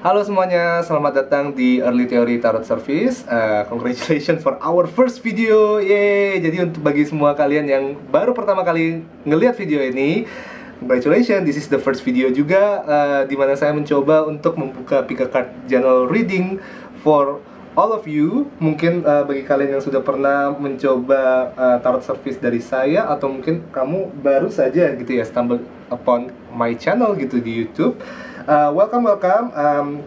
Halo semuanya, selamat datang di Early Theory Tarot Service. Congratulations for our first video, yeay! Jadi untuk bagi semua kalian yang baru pertama kali ngelihat video ini, congratulations, this is the first video juga di mana saya mencoba untuk membuka pick a card general reading for all of you. Mungkin bagi kalian yang sudah pernah mencoba tarot service dari saya, atau mungkin kamu baru saja gitu ya stumble upon my channel gitu di YouTube. Welcome.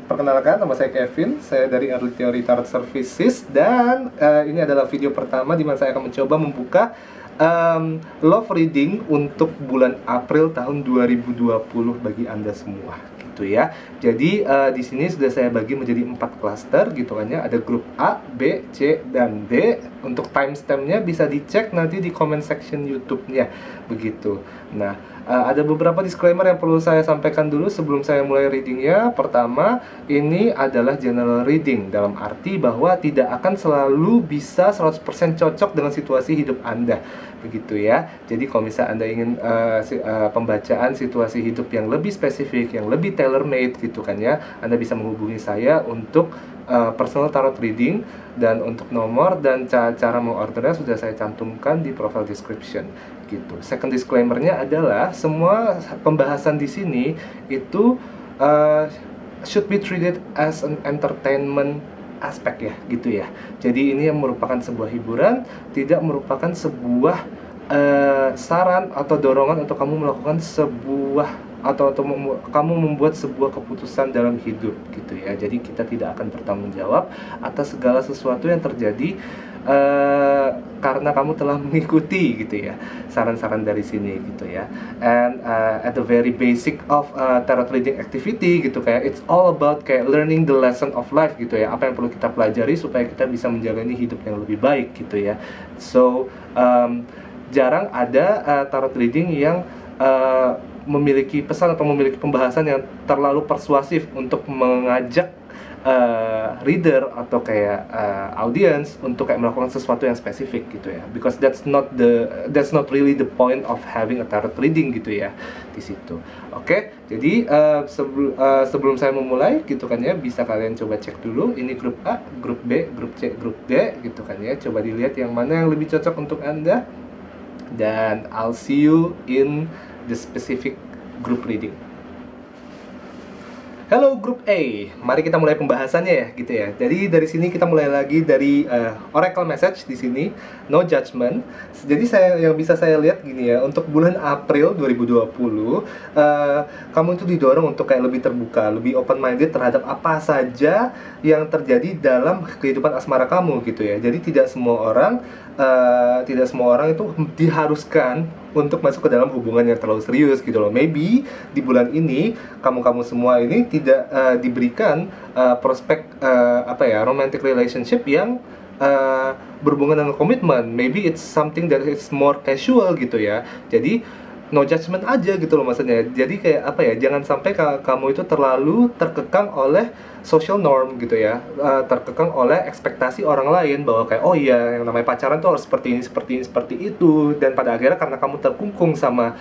Perkenalkan, nama saya Kevin. Saya dari Early Theory Tarot Services. Dan ini adalah video pertama di mana saya akan mencoba membuka love reading untuk bulan April tahun 2020 bagi Anda semua gitu ya. Jadi di sini sudah saya bagi menjadi 4 klaster gitu kan ya. Ada grup A, B, C, dan D. Untuk timestampnya bisa dicek nanti di comment section YouTube-nya begitu. Nah, ada beberapa disclaimer yang perlu saya sampaikan dulu sebelum saya mulai readingnya. Pertama, ini adalah general reading, dalam arti bahwa tidak akan selalu bisa 100% cocok dengan situasi hidup Anda, begitu ya. Jadi kalau misalnya Anda ingin pembacaan situasi hidup yang lebih spesifik, yang lebih tailor-made gitu kan ya, Anda bisa menghubungi saya untuk personal tarot reading. Dan untuk nomor dan cara mengordernya sudah saya cantumkan di profile description gitu. Second disclaimer-nya adalah semua pembahasan di sini itu should be treated as an entertainment aspek ya gitu ya. Jadi ini yang merupakan sebuah hiburan, tidak merupakan sebuah saran atau dorongan untuk kamu melakukan sebuah atau kamu membuat sebuah keputusan dalam hidup gitu ya. Jadi kita tidak akan bertanggung jawab atas segala sesuatu yang terjadi karena kamu telah mengikuti gitu ya saran-saran dari sini gitu ya. And at the very basic of tarot reading activity gitu, kayak it's all about kayak learning the lesson of life gitu ya. Apa yang perlu kita pelajari supaya kita bisa menjalani hidup yang lebih baik gitu ya. So jarang ada tarot reading yang memiliki pesan atau memiliki pembahasan yang terlalu persuasif untuk mengajak reader atau kayak audience untuk kayak melakukan sesuatu yang spesifik gitu ya, because that's not really the point of having a tarot reading gitu ya di situ. Oke, jadi sebelum saya memulai gitu kan ya, bisa kalian coba cek dulu ini grup A, grup B, grup C, grup D gitu kan ya. Coba dilihat yang mana yang lebih cocok untuk Anda, dan I'll see you in the specific group reading. Hello grup A, mari kita mulai pembahasannya ya gitu ya. Jadi dari sini kita mulai lagi dari oracle message di sini, no judgment. Jadi yang bisa saya lihat gini ya, untuk bulan April 2020 kamu itu didorong untuk kayak lebih terbuka, lebih open minded terhadap apa saja yang terjadi dalam kehidupan asmara kamu gitu ya. Jadi tidak semua orang itu diharuskan untuk masuk ke dalam hubungan yang terlalu serius gitu loh. Maybe di bulan ini kamu semua ini tidak diberikan prospek romantic relationship yang berhubungan dengan komitmen. Maybe it's something that is more casual gitu ya. Jadi no judgment aja gitu loh maksudnya. Jadi kayak jangan sampai kamu itu terlalu terkekang oleh social norm gitu ya, terkekang oleh ekspektasi orang lain bahwa kayak oh iya yang namanya pacaran tuh harus seperti ini seperti itu, dan pada akhirnya karena kamu terkungkung sama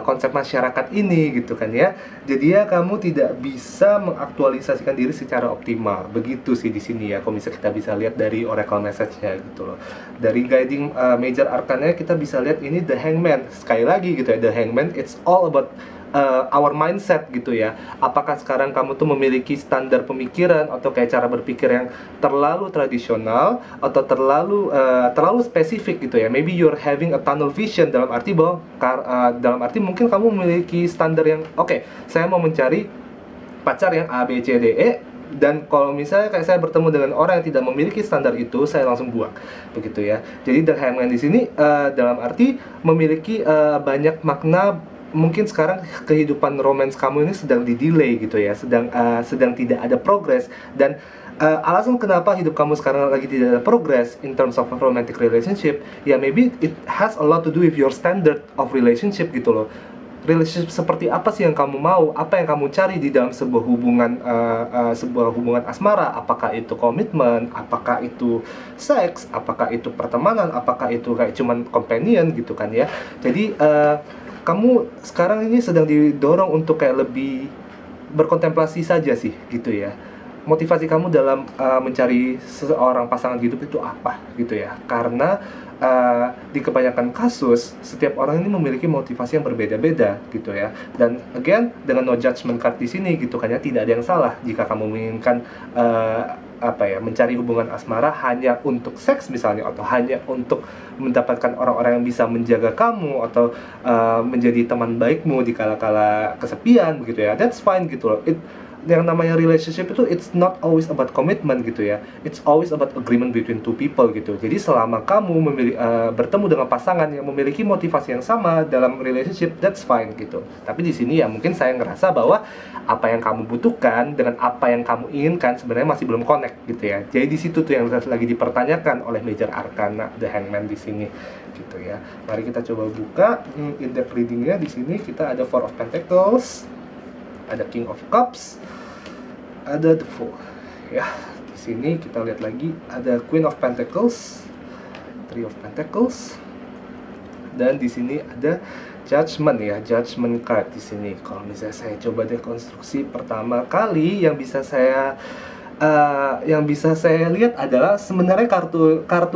konsep masyarakat ini gitu kan ya, jadi ya kamu tidak bisa mengaktualisasikan diri secara optimal. Begitu sih di sini ya, kalau misalnya kita bisa lihat dari oracle message-nya gitu loh. Dari guiding major arcana kita bisa lihat ini the hangman. Sekali lagi gitu ya, the hangman, it's all about our mindset gitu ya. Apakah sekarang kamu tuh memiliki standar pemikiran atau kayak cara berpikir yang terlalu tradisional atau terlalu spesifik gitu ya. Maybe you're having a tunnel vision, dalam arti bahwa mungkin kamu memiliki standar yang oke, saya mau mencari pacar yang A, B, C, D, E, dan kalau misalnya kayak saya bertemu dengan orang yang tidak memiliki standar itu, saya langsung buang begitu ya. Jadi the hangman di sini dalam arti memiliki banyak makna. Mungkin sekarang kehidupan romance kamu ini sedang di-delay gitu ya, sedang tidak ada progress, dan alasan kenapa hidup kamu sekarang lagi tidak ada progress in terms of romantic relationship ya, maybe it has a lot to do with your standard of relationship gitu loh. Relationship seperti apa sih yang kamu mau, apa yang kamu cari di dalam sebuah hubungan asmara? Apakah itu komitmen, apakah itu seks, apakah itu pertemanan, apakah itu kayak cuman companion gitu kan ya. Jadi kamu sekarang ini sedang didorong untuk kayak lebih berkontemplasi saja sih gitu ya. Motivasi kamu dalam mencari seseorang pasangan hidup itu apa gitu ya. Karena di kebanyakan kasus setiap orang ini memiliki motivasi yang berbeda-beda gitu ya. Dan again, dengan no judgment card di sini gitu kan ya, tidak ada yang salah jika kamu menginginkan mencari hubungan asmara hanya untuk seks misalnya, atau hanya untuk mendapatkan orang-orang yang bisa menjaga kamu, atau menjadi teman baikmu di kala-kala kesepian begitu ya. That's fine gitu loh. Yang namanya relationship itu it's not always about commitment gitu ya. It's always about agreement between two people gitu. Jadi selama kamu bertemu dengan pasangan yang memiliki motivasi yang sama dalam relationship, that's fine gitu. Tapi di sini ya mungkin saya ngerasa bahwa apa yang kamu butuhkan dengan apa yang kamu inginkan sebenarnya masih belum connect gitu ya. Jadi di situ tuh yang lagi dipertanyakan oleh Major Arcana The Hangman di sini gitu ya. Mari kita coba buka in-depth readingnya. Di sini kita ada Four of Pentacles, ada King of Cups, ada The Fool. Ya, di sini kita lihat lagi ada Queen of Pentacles, Three of Pentacles, dan di sini ada Judgment ya, Judgment card di sini. Kalau misalnya saya coba dekonstruksi pertama kali yang bisa saya lihat adalah sebenarnya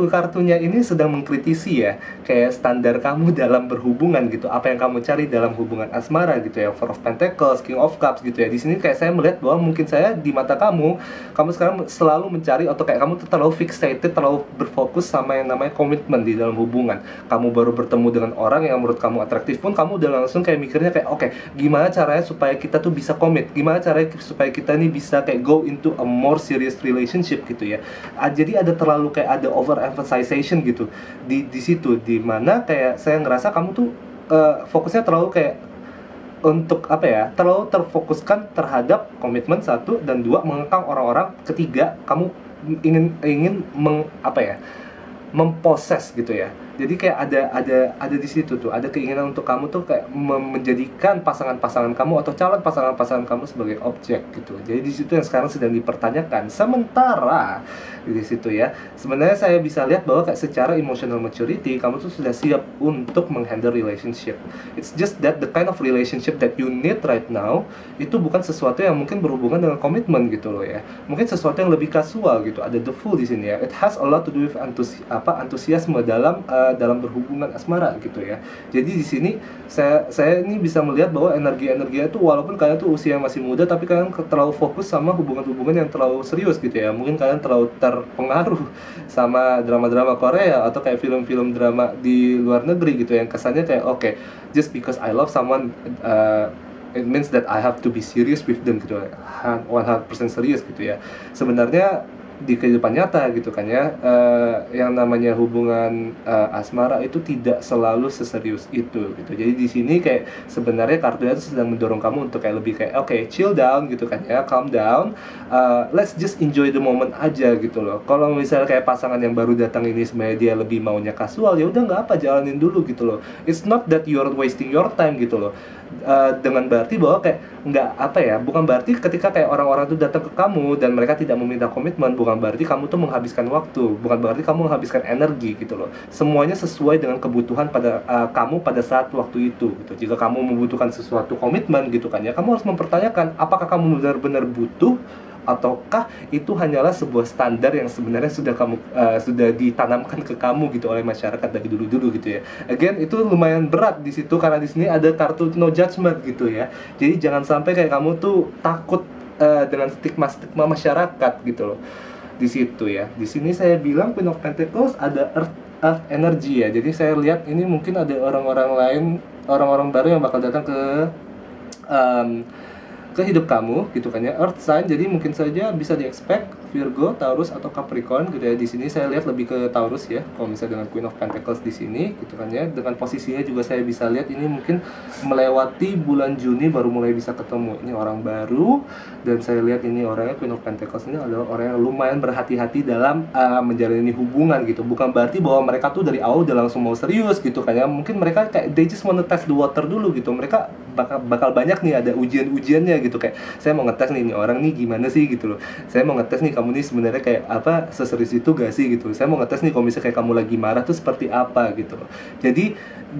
kartunya ini sedang mengkritisi ya, kayak standar kamu dalam berhubungan gitu, apa yang kamu cari dalam hubungan asmara gitu ya. Four of Pentacles, King of Cups gitu ya. Di sini kayak saya melihat bahwa mungkin saya di mata kamu sekarang selalu mencari, atau kayak kamu tuh terlalu fixated, terlalu berfokus sama yang namanya komitmen di dalam hubungan. Kamu baru bertemu dengan orang yang menurut kamu atraktif pun kamu udah langsung kayak mikirnya kayak oke, gimana caranya supaya kita tuh bisa komit, gimana caranya supaya kita nih bisa kayak go into a more serious relationship gitu ya. Jadi ada terlalu kayak ada overemphasization gitu di situ, di mana kayak saya ngerasa kamu tuh fokusnya terlalu kayak untuk terlalu terfokuskan terhadap komitmen satu, dan dua mengekang orang-orang, ketiga kamu ingin memposes gitu ya. Jadi kayak ada di situ tuh ada keinginan untuk kamu tuh kayak menjadikan pasangan-pasangan kamu atau calon pasangan-pasangan kamu sebagai objek gitu. Jadi di situ yang sekarang sedang dipertanyakan. Sementara di situ ya, sebenarnya saya bisa lihat bahwa kayak secara emotional maturity kamu tuh sudah siap untuk menghandle relationship. It's just that the kind of relationship that you need right now itu bukan sesuatu yang mungkin berhubungan dengan komitmen gitu loh ya. Mungkin sesuatu yang lebih kasual gitu. Ada the Fool di sini ya. It has a lot to do with antusiasme dalam berhubungan asmara gitu ya. Jadi di sini saya ini bisa melihat bahwa energi-energinya itu walaupun kalian tuh usia masih muda, tapi kalian terlalu fokus sama hubungan-hubungan yang terlalu serius gitu ya. Mungkin kalian terlalu terpengaruh sama drama-drama Korea atau kayak film-film drama di luar negeri gitu yang kesannya kayak oke, just because I love someone it means that I have to be serious with them gitu, 100% serius gitu ya. Sebenarnya di kehidupan nyata gitu kan ya, yang namanya hubungan asmara itu tidak selalu seserius itu gitu. Jadi di sini kayak sebenarnya kartunya itu sedang mendorong kamu untuk kayak lebih kayak oke, chill down gitu kan ya, calm down, let's just enjoy the moment aja gitu loh. Kalau misalnya kayak pasangan yang baru datang ini sebenarnya dia lebih maunya kasual, ya udah nggak apa, jalanin dulu gitu loh. It's not that you're wasting your time gitu loh. Dengan berarti bahwa kayak bukan berarti ketika kayak orang-orang itu datang ke kamu dan mereka tidak meminta komitmen, bukan berarti kamu tuh menghabiskan waktu, bukan berarti kamu menghabiskan energi gitu loh. Semuanya sesuai dengan kebutuhan pada kamu pada saat waktu itu gitu. Jika kamu membutuhkan sesuatu komitmen gitu kan ya, kamu harus mempertanyakan apakah kamu benar-benar butuh, ataukah itu hanyalah sebuah standar yang sebenarnya sudah ditanamkan ke kamu gitu oleh masyarakat dari dulu-dulu gitu ya. Again, itu lumayan berat di situ karena di sini ada kartu no judgment gitu ya. Jadi jangan sampai kayak kamu tuh takut dengan stigma masyarakat gitu loh. Di situ ya. Di sini saya bilang Queen of Pentacles ada earth energy ya. Jadi saya lihat ini mungkin ada orang-orang lain, orang-orang baru yang bakal datang ke hidup kamu gitu kan ya, earth sign. Jadi mungkin saja bisa di-expect Virgo, Taurus atau Capricorn gitu ya. Di sini saya lihat lebih ke Taurus ya. Kalau misalnya dengan Queen of Pentacles di sini gitu kan ya. Dengan posisinya juga saya bisa lihat ini mungkin melewati bulan Juni baru mulai bisa ketemu. Ini orang baru, dan saya lihat ini orangnya Queen of Pentacles ini adalah orang yang lumayan berhati-hati dalam menjalani hubungan gitu. Bukan berarti bahwa mereka tuh dari awal udah langsung mau serius gitu kan ya. Mungkin mereka kayak they just wanna test the water dulu gitu. Mereka bakal banyak nih ada ujian-ujiannya gitu, kayak saya mau ngetes nih, ini orang nih gimana sih gitu loh. Saya mau ngetes nih kamu nih sebenarnya kayak apa, seserius itu gak sih gitu. Saya mau ngetes nih kalau misalnya kayak kamu lagi marah tuh seperti apa gitu loh. Jadi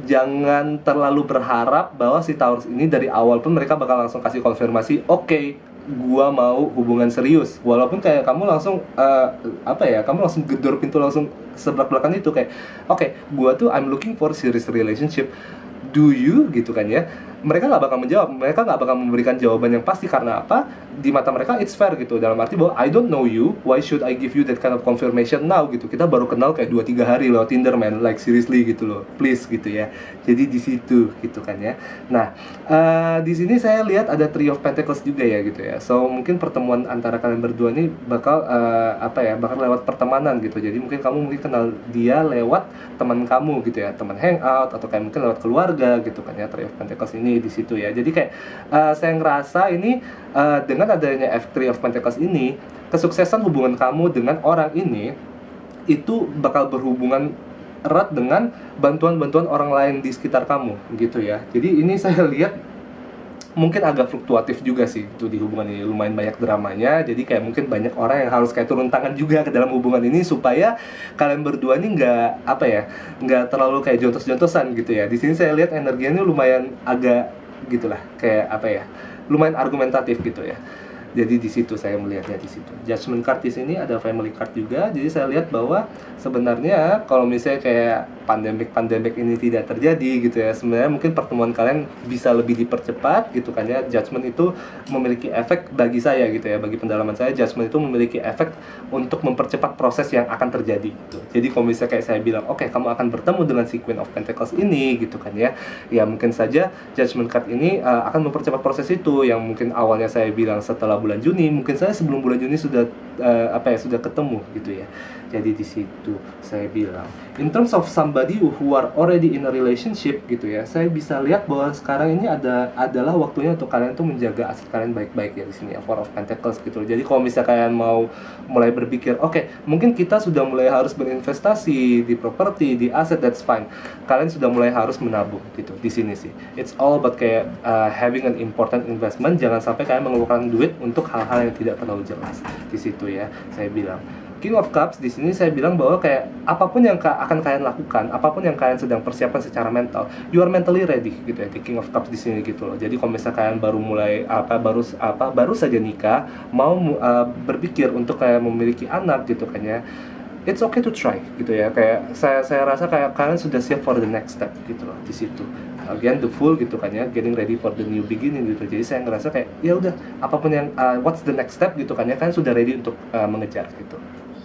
jangan terlalu berharap bahwa si Taurus ini dari awal pun mereka bakal langsung kasih konfirmasi, oke, gua mau hubungan serius, walaupun kayak kamu langsung kamu langsung gedor pintu langsung sebelak-belakan itu kayak oke, gua tuh I'm looking for serious relationship, do you gitu kan ya. Mereka nggak bakal menjawab, mereka nggak bakal memberikan jawaban yang pasti. Karena apa? Di mata mereka it's fair gitu, dalam arti bahwa I don't know you, why should I give you that kind of confirmation now gitu. Kita baru kenal kayak 2-3 hari loh Tinder, man, like seriously gitu loh, please gitu ya. Jadi di situ gitu kan ya. Nah, di sini saya lihat ada Three of Pentacles juga ya gitu ya. So mungkin pertemuan antara kalian berdua ini bakal bakal lewat pertemanan gitu. Jadi mungkin kamu mungkin kenal dia lewat teman kamu gitu ya, teman hangout, atau kayak mungkin lewat keluarga gitu kan ya. Three of Pentacles ini di situ ya. Jadi kayak saya ngerasa ini dengan adanya F3 of Pentacles ini, kesuksesan hubungan kamu dengan orang ini itu bakal berhubungan erat dengan bantuan-bantuan orang lain di sekitar kamu gitu ya. Jadi ini saya lihat mungkin agak fluktuatif juga sih itu di hubungan ini, lumayan banyak dramanya. Jadi kayak mungkin banyak orang yang harus kayak turun tangan juga ke dalam hubungan ini supaya kalian berdua ini nggak terlalu kayak jontos-jontosan gitu ya. Di sini saya lihat energinya lumayan agak gitulah, kayak lumayan argumentatif gitu ya. Jadi di situ saya melihatnya di situ. Judgment card di sini ada family card juga. Jadi saya lihat bahwa sebenarnya kalau misalnya kayak pandemik ini tidak terjadi gitu ya, sebenarnya mungkin pertemuan kalian bisa lebih dipercepat gitu kan ya. Judgment itu memiliki efek bagi saya gitu ya, bagi pendalaman saya, judgment itu memiliki efek untuk mempercepat proses yang akan terjadi gitu. Jadi kalau misalnya kayak saya bilang, oke, kamu akan bertemu dengan si Queen of Pentacles ini gitu kan ya. Ya mungkin saja judgment card ini akan mempercepat proses itu, yang mungkin awalnya saya bilang setelah bulan Juni, mungkin saya sebelum bulan Juni sudah sudah ketemu gitu ya. Jadi di situ saya bilang, in terms of somebody who are already in a relationship gitu ya, saya bisa lihat bahwa sekarang ini adalah waktunya untuk kalian tuh menjaga aset kalian baik-baik ya di sini ya, Four of Pentacles gitu. Jadi kalau misalnya kalian mau mulai berpikir, oke, mungkin kita sudah mulai harus berinvestasi di properti, di aset, that's fine. Kalian sudah mulai harus menabung gitu di sini sih. It's all about kayak having an important investment. Jangan sampai kalian mengeluarkan duit untuk hal-hal yang tidak terlalu jelas di situ ya. Saya bilang King of Cups di sini saya bilang bahwa kayak apapun yang akan kalian lakukan, apapun yang kalian sedang persiapkan secara mental, you are mentally ready gitu ya, di King of Cups di sini gitu loh. Jadi kalau misalnya kalian baru mulai baru saja nikah, mau berpikir untuk kayak memiliki anak gitu kan ya, it's okay to try gitu ya. Kayak saya rasa kayak kalian sudah siap for the next step gitu loh di situ. Again the Fool gitu kan ya, getting ready for the new beginning gitu. Jadi saya ngerasa kayak ya udah, apapun yang what's the next step gitu kan ya, kalian sudah ready untuk mengejar gitu.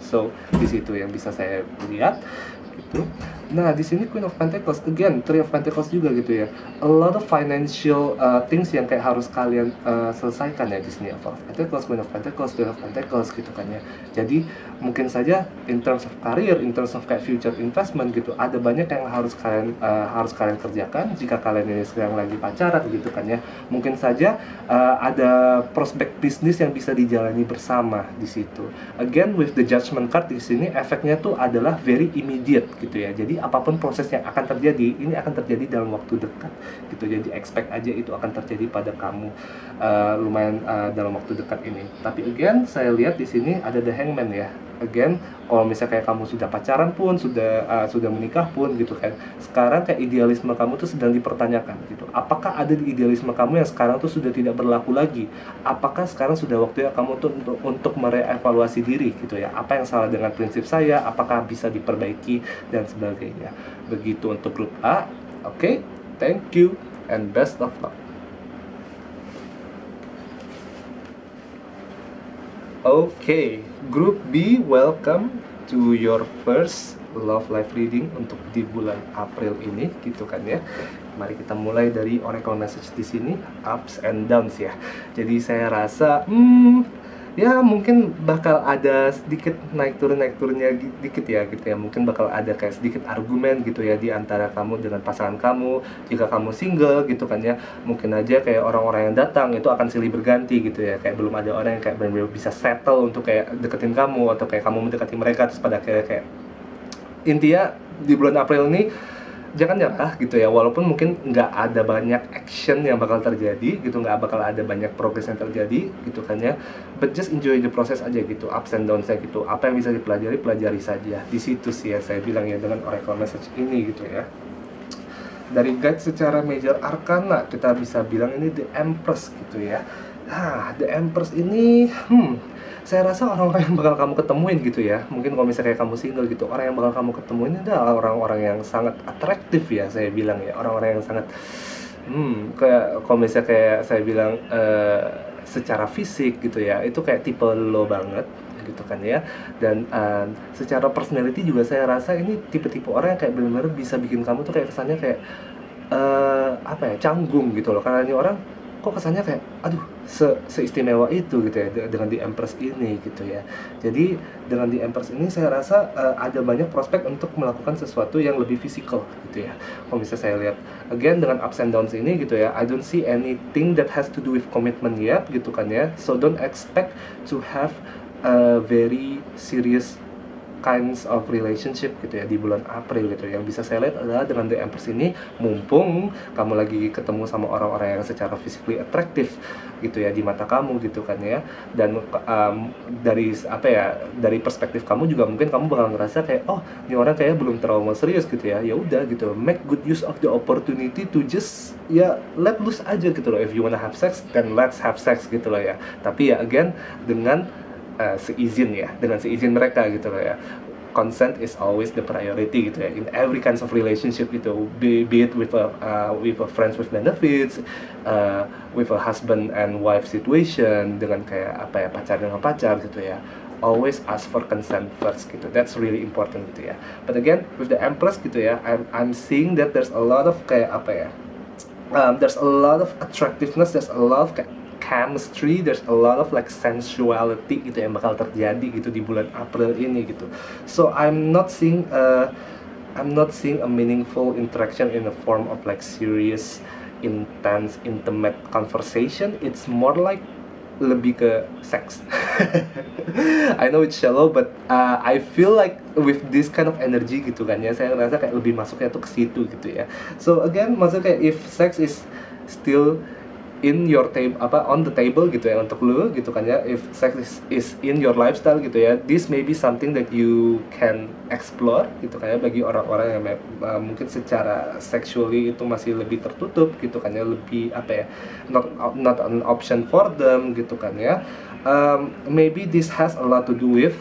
So di situ yang bisa saya lihat gitu. Nah di sini Queen of Pentacles, again Three of Pentacles juga gitu ya. A lot of financial things yang kayak harus kalian selesaikan ya di sini. Four of Pentacles, Queen of Pentacles, Three of Pentacles gitu kan ya. Jadi mungkin saja in terms of career, in terms of kayak future investment gitu, ada banyak yang harus kalian kerjakan. Jika kalian ini sedang lagi pacaran gitu kan ya, mungkin saja ada prospek bisnis yang bisa dijalani bersama di situ. Again with the Judgment card di sini, efeknya tuh adalah very immediate gitu ya. Jadi apapun proses yang akan terjadi, ini akan terjadi dalam waktu dekat gitu. Jadi expect aja itu akan terjadi pada kamu lumayan dalam waktu dekat ini. Tapi again saya lihat di sini ada the Hangman ya. Again, kalau misalnya kayak kamu sudah pacaran pun, sudah menikah pun gitu kan, sekarang kayak idealisme kamu tuh sedang dipertanyakan gitu. Apakah ada di idealisme kamu yang sekarang tuh sudah tidak berlaku lagi? Apakah sekarang sudah waktunya kamu tuh untuk merevaluasi diri gitu ya? Apa yang salah dengan prinsip saya? Apakah bisa diperbaiki dan sebagainya? Begitu untuk grup A. Oke, thank you and best of luck. Oke, grup B, welcome to your first love life reading untuk di bulan April ini gitu kan ya. Mari kita mulai dari oracle message di sini, ups and downs ya. Jadi saya rasa ya mungkin bakal ada sedikit naik turunnya dikit ya gitu ya. Mungkin bakal ada kayak sedikit argumen gitu ya di antara kamu dengan pasangan kamu. Jika kamu single gitu kan ya, mungkin aja kayak orang-orang yang datang itu akan silih berganti gitu ya. Kayak belum ada orang yang kayak benar-benar bisa settle untuk kayak deketin kamu, atau kayak kamu mendekati mereka terus pada kayak intinya di bulan April ini jangan nyerah gitu ya, walaupun mungkin nggak ada banyak action yang bakal terjadi gitu, nggak bakal ada banyak progress yang terjadi gitu kan ya, but just enjoy the process aja gitu, ups and downs-nya gitu. Apa yang bisa dipelajari, pelajari saja. Di situ sih ya saya bilang ya dengan oracle message ini gitu ya. Dari guide secara major arcana kita bisa bilang ini the Empress gitu ya. The Empress ini saya rasa orang-orang yang bakal kamu ketemuin gitu ya, mungkin kalau misalnya kayak kamu single gitu, orang yang bakal kamu ketemuin adalah orang-orang yang sangat atraktif ya, saya bilang ya, orang-orang yang sangat kayak kalau misalnya kayak saya bilang secara fisik gitu ya, itu kayak tipe lo banget gitu kan ya. Dan secara personality juga saya rasa ini tipe-tipe orang yang kayak benar-benar bisa bikin kamu tuh kayak kesannya kayak apa ya, canggung gitu loh, karena ini orang kok kesannya kayak aduh seistimewa itu gitu ya dengan di Empress ini gitu ya. Jadi dengan di Empress ini saya rasa ada banyak prospek untuk melakukan sesuatu yang lebih fisikal gitu ya. Kalau misalnya saya lihat again dengan ups and downs ini gitu ya, I don't see anything that has to do with commitment yet gitu kan ya. So don't expect to have a very serious kinds of relationship gitu ya di bulan April gitu. Yang bisa saya lihat adalah dengan The Empress ini, mumpung kamu lagi ketemu sama orang-orang yang secara physically attractive gitu ya di mata kamu gitu kan ya, dan dari apa ya, dari perspektif kamu juga mungkin kamu bakal ngerasa kayak oh ini orang kayak belum terlalu serius gitu ya. Ya udah gitu, make good use of the opportunity to just ya let loose aja gitu loh. If you wanna have sex, then let's have sex gitu loh ya. Tapi ya again dengan seizin ya, dengan seizin mereka gitu loh ya. Consent is always the priority gitu ya in every kinds of relationship gitu, be it with a friends with benefits, with a husband and wife situation, dengan kayak apa ya, pacar dengan pacar gitu ya. Always ask for consent first gitu, that's really important gitu ya. But again with the Empress gitu ya, I'm seeing that there's a lot of kayak apa ya, there's a lot of attractiveness, there's a lot of chemistry, there's a lot of like sensuality gitu yang bakal terjadi gitu di bulan April ini gitu. So I'm not seeing a meaningful interaction in the form of like serious, intense, intimate conversation. It's more like lebih ke seks. I know it's shallow, but I feel like with this kind of energy gitu kan ya, saya ngerasa kayak lebih masuknya tuh ke situ gitu ya. So again, maksudnya kayak if sex is still in your on the table gitu ya untuk lu gitu kan ya, if sex is in your lifestyle gitu ya, this may be something that you can explore gitu kan ya, bagi orang-orang yang mungkin secara sexually itu masih lebih tertutup gitu kan ya, lebih apa ya, not an option for them gitu kan ya. Maybe this has a lot to do with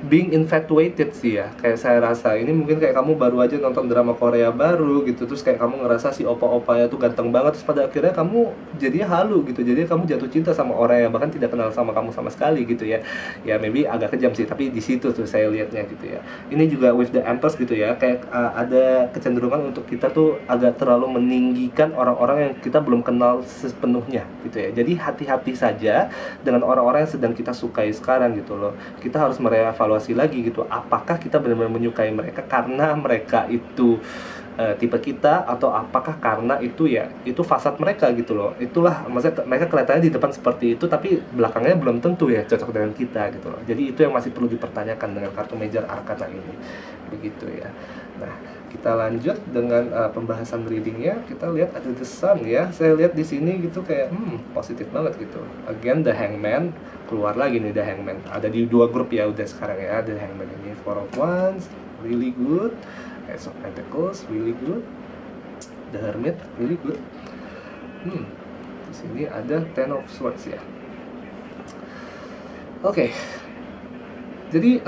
being infatuated sih ya, kayak saya rasa ini mungkin kayak kamu baru aja nonton drama Korea baru gitu, terus kayak kamu ngerasa si opa-opanya tuh ganteng banget, terus pada akhirnya kamu jadinya halu gitu, jadi kamu jatuh cinta sama orang yang bahkan tidak kenal sama kamu sama sekali gitu ya. Ya maybe agak kejam sih, tapi di situ tuh saya lihatnya gitu ya. Ini juga with the Empress gitu ya, kayak ada kecenderungan untuk kita tuh agak terlalu meninggikan orang-orang yang kita belum kenal sepenuhnya gitu ya. Jadi hati-hati saja dengan orang-orang yang sedang kita sukai sekarang gitu loh. Kita harus merevaluasi lagi gitu, apakah kita benar-benar menyukai mereka karena mereka itu tipe kita, atau apakah karena itu ya itu fasad mereka gitu loh. Itulah maksudnya mereka kelihatannya di depan seperti itu tapi belakangnya belum tentu ya cocok dengan kita gitu loh. Jadi itu yang masih perlu dipertanyakan dengan kartu major arcana ini begitu ya. Nah, kita lanjut dengan pembahasan readingnya. Kita lihat ada the Sun ya. Saya lihat di sini gitu kayak positif banget gitu. Again the Hangman, keluar lagi nih the Hangman. Ada di dua grup ya udah sekarang ya, the Hangman ini. Four of Wands, really good. Ace of Pentacles, really good. The Hermit, really good. Di sini ada Ten of Swords ya. Oke. Jadi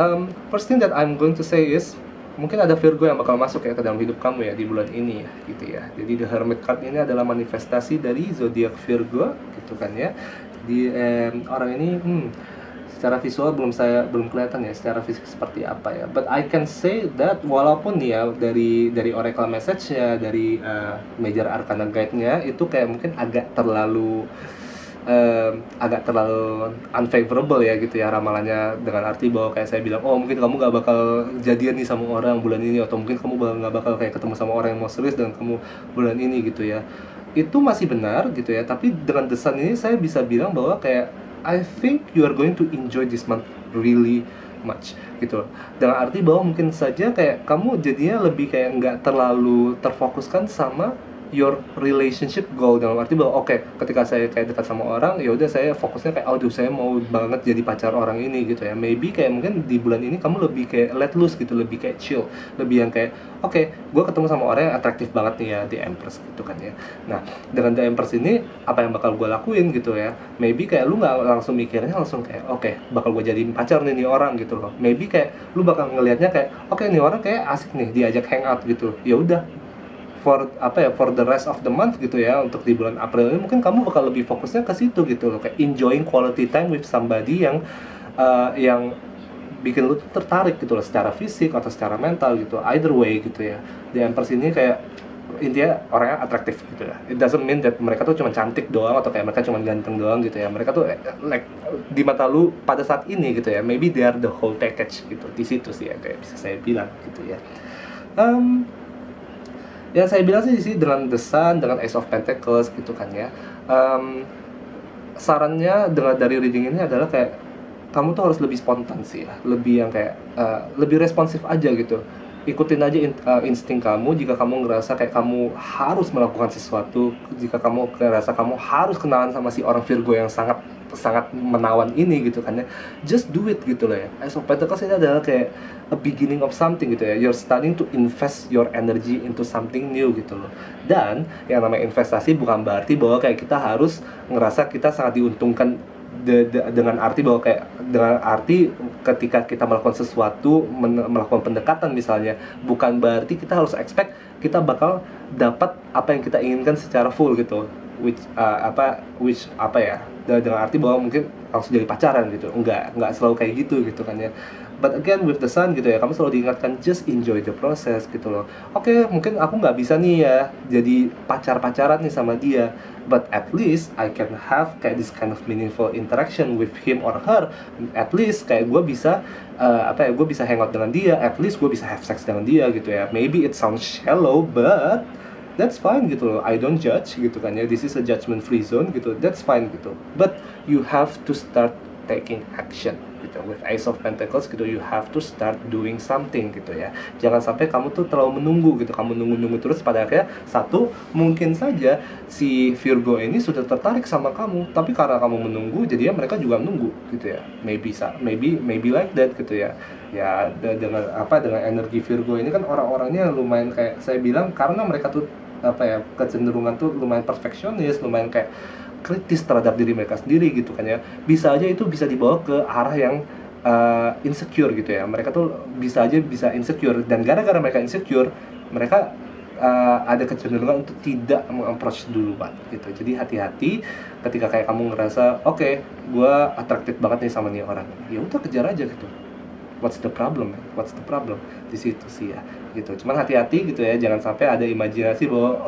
first thing that I'm going to say is, mungkin ada Virgo yang bakal masuk ya ke dalam hidup kamu ya di bulan ini ya gitu ya. Jadi the Hermit card ini adalah manifestasi dari zodiak Virgo gitu kan ya. Di orang ini secara visual belum kelihatan ya secara fisik seperti apa ya. But I can say that walaupun ya dari oracle message-nya, dari major arcana guide-nya itu kayak mungkin agak terlalu unfavorable ya gitu ya ramalannya, dengan arti bahwa kayak saya bilang, oh mungkin kamu gak bakal jadian nih sama orang bulan ini, atau mungkin kamu gak bakal kayak ketemu sama orang yang mau serius dengan kamu bulan ini gitu ya. Itu masih benar gitu ya, tapi dengan The Sun ini saya bisa bilang bahwa kayak I think you are going to enjoy this month really much gitu. Dengan arti bahwa mungkin saja kayak kamu jadinya lebih kayak nggak terlalu terfokuskan sama your relationship goal, dalam arti bahwa oke, ketika saya kayak dekat sama orang, ya udah saya fokusnya kayak aduh saya mau banget jadi pacar orang ini gitu ya. Maybe kayak mungkin di bulan ini kamu lebih kayak let loose gitu, lebih kayak chill, lebih yang kayak oke, gue ketemu sama orang yang atraktif banget nih ya di Empress gitu kan ya. Nah, dengan The Empress ini apa yang bakal gue lakuin gitu ya, maybe kayak lu nggak langsung mikirnya langsung kayak oke, bakal gue jadiin pacar nih orang gitu loh. Maybe kayak lu bakal ngelihatnya kayak oke, nih orang kayak asik nih diajak hangout gitu, ya udah for the rest of the month gitu ya, untuk di bulan April ini mungkin kamu bakal lebih fokusnya ke situ gitu loh, kayak enjoying quality time with somebody yang bikin lu tuh tertarik gitu loh, secara fisik atau secara mental gitu, either way gitu ya. Di Empress ini kayak intinya orangnya atraktif gitu ya. It doesn't mean that mereka tuh cuma cantik doang atau kayak mereka cuma ganteng doang gitu ya. Mereka tuh like di mata lu pada saat ini gitu ya, maybe they are the whole package gitu. Di situ sih ya kayak bisa saya bilang gitu ya. Yang saya bilang sih dengan The Sun, dengan Ace of Pentacles gitu kan ya. Sarannya dari reading ini adalah kayak kamu tuh harus lebih spontan sih ya, lebih yang kayak lebih responsif aja gitu. Ikutin aja insting kamu. Jika kamu ngerasa kayak kamu harus melakukan sesuatu, jika kamu ngerasa kamu harus kenalan sama si orang Virgo yang sangat menawan ini gitu kan ya, just do it gitu loh ya. Ace of Pentacles ini adalah kayak a beginning of something gitu ya. You're starting to invest your energy into something new gitu loh. Dan yang namanya investasi bukan berarti bahwa kayak kita harus ngerasa kita sangat diuntungkan dengan arti ketika kita melakukan sesuatu, melakukan pendekatan misalnya, bukan berarti kita harus expect kita bakal dapat apa yang kita inginkan secara full gitu, dengan arti bahwa mungkin langsung jadi pacaran gitu. Enggak selalu kayak gitu kan ya. But again with The Sun gitu ya, kamu selalu diingatkan just enjoy the process gitu loh. Oke, mungkin aku nggak bisa nih ya jadi pacaran nih sama dia, but at least I can have kayak this kind of meaningful interaction with him or her. At least kayak gue bisa gue bisa hangout dengan dia, at least gue bisa have sex dengan dia gitu ya. Maybe it sounds shallow, but that's fine gitu loh. I don't judge gitu kan ya. This is a judgment free zone gitu. That's fine gitu. But you have to start taking action gitu. With Ace of Pentacles gitu, you have to start doing something gitu ya. Jangan sampai kamu tuh terlalu menunggu gitu. Kamu nunggu terus, pada akhirnya mungkin saja si Virgo ini sudah tertarik sama kamu, tapi karena kamu menunggu, jadinya mereka juga menunggu gitu ya. Maybe like that gitu ya. Ya dengan energi Virgo ini kan orang-orangnya lumayan kayak saya bilang, karena mereka tuh kecenderungan tuh lumayan perfeksionis, lumayan kayak kritis terhadap diri mereka sendiri gitu kan ya. Bisa aja itu bisa dibawa ke arah yang insecure gitu ya. Mereka tuh bisa insecure, dan gara-gara mereka insecure, mereka ada kecenderungan untuk tidak meng-approach duluan gitu. Jadi hati-hati ketika kayak kamu ngerasa oke, gue atraktif banget nih sama nih orang, ya udah kejar aja gitu. What's the problem? Di situ sih ya gitu. Cuman hati-hati gitu ya, jangan sampai ada imajinasi bahwa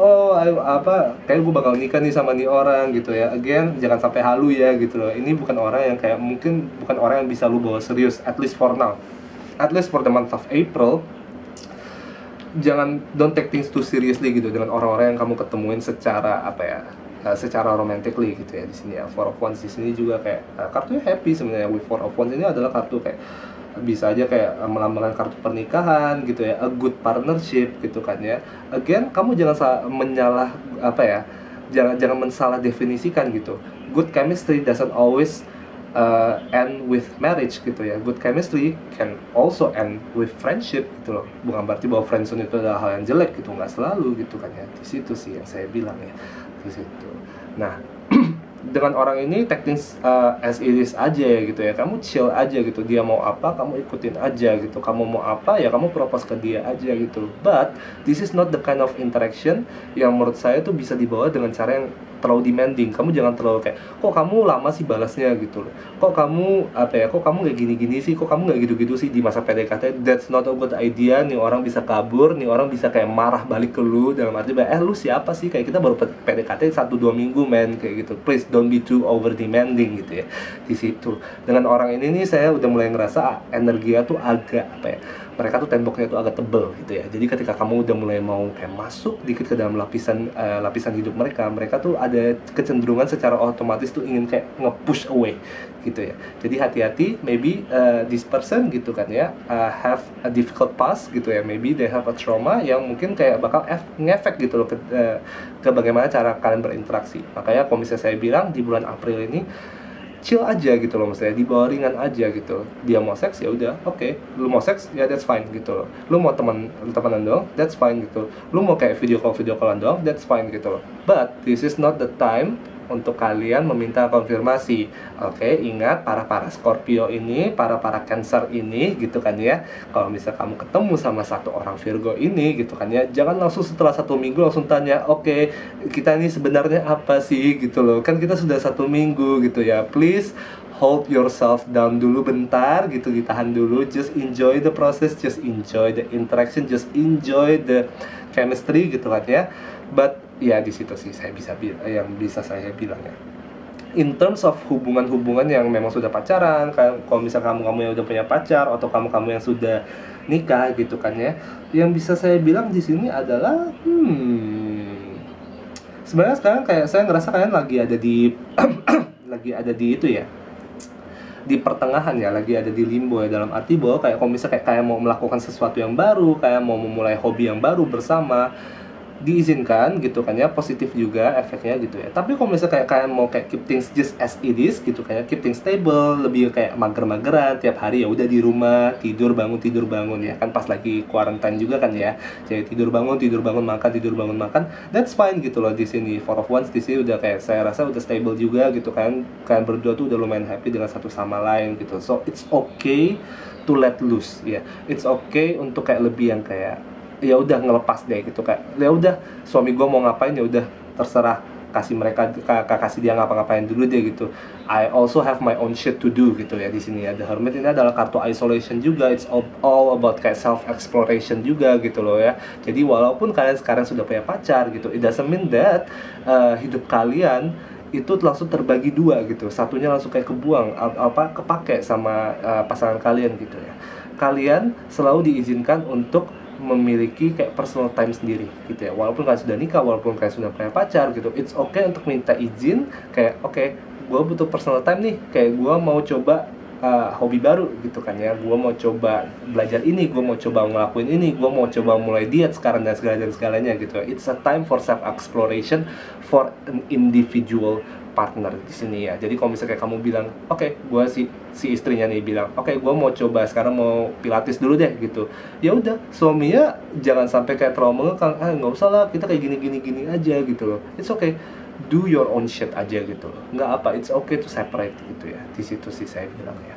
kayak gue bakal nikah nih sama nih orang gitu ya. Again, jangan sampai halu ya gitu loh. Ini bukan orang yang kayak, mungkin bukan orang yang bisa lu bawa serius, at least for now, at least for the month of April. Don't take things too seriously gitu dengan orang-orang yang kamu ketemuin secara secara romantically gitu ya. Di sini ya Four of Wands di sini juga kayak kartunya happy sebenarnya. With Four of Wands ini adalah kartu kayak bisa aja kayak melambangkan kartu pernikahan gitu ya, a good partnership gitu kan ya. Again, kamu jangan jangan mensalah definisikan gitu. Good chemistry doesn't always end with marriage gitu ya. Good chemistry can also end with friendship gitu loh. Bukan berarti bahwa friendzone itu adalah hal yang jelek gitu, nggak selalu gitu kan ya. Di situ sih yang saya bilang ya, di situ. Nah, dengan orang ini take things as it is aja ya gitu ya. Kamu chill aja gitu. Dia mau apa, kamu ikutin aja gitu. Kamu mau apa, ya kamu propose ke dia aja gitu. But this is not the kind of interaction yang menurut saya tuh bisa dibawa dengan cara yang terlalu demanding. Kamu jangan terlalu kayak, kok kamu lama sih balasnya gitu loh. Kok kamu kayak gini-gini sih, kok kamu nggak gitu-gitu sih di masa PDKT. That's not a good idea. Nih orang bisa kabur, nih orang bisa kayak marah balik ke lu, dalam arti lu siapa sih, kayak kita baru PDKT 1-2 minggu men, kayak gitu. Please don't be too over demanding gitu ya. Di situ dengan orang ini nih saya udah mulai ngerasa energinya tuh agak mereka tuh temboknya tuh agak tebel gitu ya. Jadi ketika kamu udah mulai mau kayak masuk dikit ke dalam lapisan hidup mereka, mereka tuh ada kecenderungan secara otomatis tuh ingin kayak nge-push away gitu ya. Jadi hati-hati, maybe this person gitu kan ya, have a difficult past gitu ya, maybe they have a trauma yang mungkin kayak bakal ngefek gitu loh ke bagaimana cara kalian berinteraksi. Makanya kalau misalnya saya bilang di bulan April ini chill aja gitu loh, maksudnya dibawa ringan aja gitu. Dia mau seks ya udah, oke. Lu mau seks ya that's fine gitu loh. Lu mau temenan doang, that's fine gitu. Lu mau kayak video callan doang, that's fine gitu loh. But this is not the time untuk kalian meminta konfirmasi. Oke, ingat para Scorpio ini, para Cancer ini gitu kan ya. Kalau misal kamu ketemu sama satu orang Virgo ini gitu kan ya, jangan langsung setelah 1 minggu langsung tanya, oke, kita ini sebenarnya apa sih gitu loh. Kan kita sudah 1 minggu gitu ya. Please hold yourself down dulu bentar gitu, ditahan dulu, just enjoy the process, just enjoy the interaction, just enjoy the chemistry gitu kan ya. But ya di situ sih yang bisa saya bilang ya. In terms of hubungan-hubungan yang memang sudah pacaran, kalau misal kamu yang udah punya pacar atau kamu yang sudah nikah gitu kan ya, yang bisa saya bilang di sini adalah sebenarnya sekarang kayak saya ngerasa kalian lagi ada di lagi ada di itu ya, di pertengahan ya, lagi ada di limbo ya, dalam arti bahwa kayak kalau misalnya kayak mau melakukan sesuatu yang baru, kayak mau memulai hobi yang baru bersama, diizinkan gitu kan ya, positif juga efeknya gitu ya. Tapi kalau misalnya kayak kalian mau kayak keep things just as it is gitu kan ya, keep things stable, lebih kayak mager-mageran tiap hari ya udah di rumah, tidur bangun ya kan, pas lagi quarantine juga kan ya. Jadi tidur bangun makan, that's fine gitu loh di sini. For of once di sini udah kayak saya rasa udah stable juga gitu kan. Kalian berdua tuh udah lumayan happy dengan satu sama lain gitu. So it's okay to let loose ya. It's okay untuk kayak lebih yang kayak ya udah ngelepas deh gitu, kayak ya udah suami gue mau ngapain ya udah terserah, kasih dia ngapa-ngapain dulu deh gitu. I also have my own shit to do gitu ya di sini ya. The Hermit ini adalah kartu isolation juga, it's all about kayak self exploration juga gitu loh ya. Jadi walaupun kalian sekarang sudah punya pacar gitu, it doesn't mean that hidup kalian itu langsung terbagi dua gitu, satunya langsung kayak kebuang kepake sama pasangan kalian gitu ya. Kalian selalu diizinkan untuk memiliki kayak personal time sendiri gitu ya. Walaupun kalian sudah nikah, walaupun kalian sudah punya pacar gitu, it's okay untuk minta izin kayak oke, gue butuh personal time nih, kayak gue mau coba hobi baru gitu kan ya, gue mau coba belajar ini, gue mau coba ngelakuin ini, gue mau coba mulai diet sekarang dan segalanya gitu. It's a time for self exploration for an individual partner di sini ya. Jadi kalau misalnya kayak kamu bilang, oke, gue si istrinya nih bilang, oke, gue mau coba sekarang mau pilates dulu deh gitu. Ya udah, suaminya jangan sampai kayak terlalu mengekang, nggak usah lah, kita kayak gini aja gitu loh. It's okay, do your own shit aja gitu loh. Nggak apa, it's okay to separate gitu ya. Di situ sih saya bilang ya.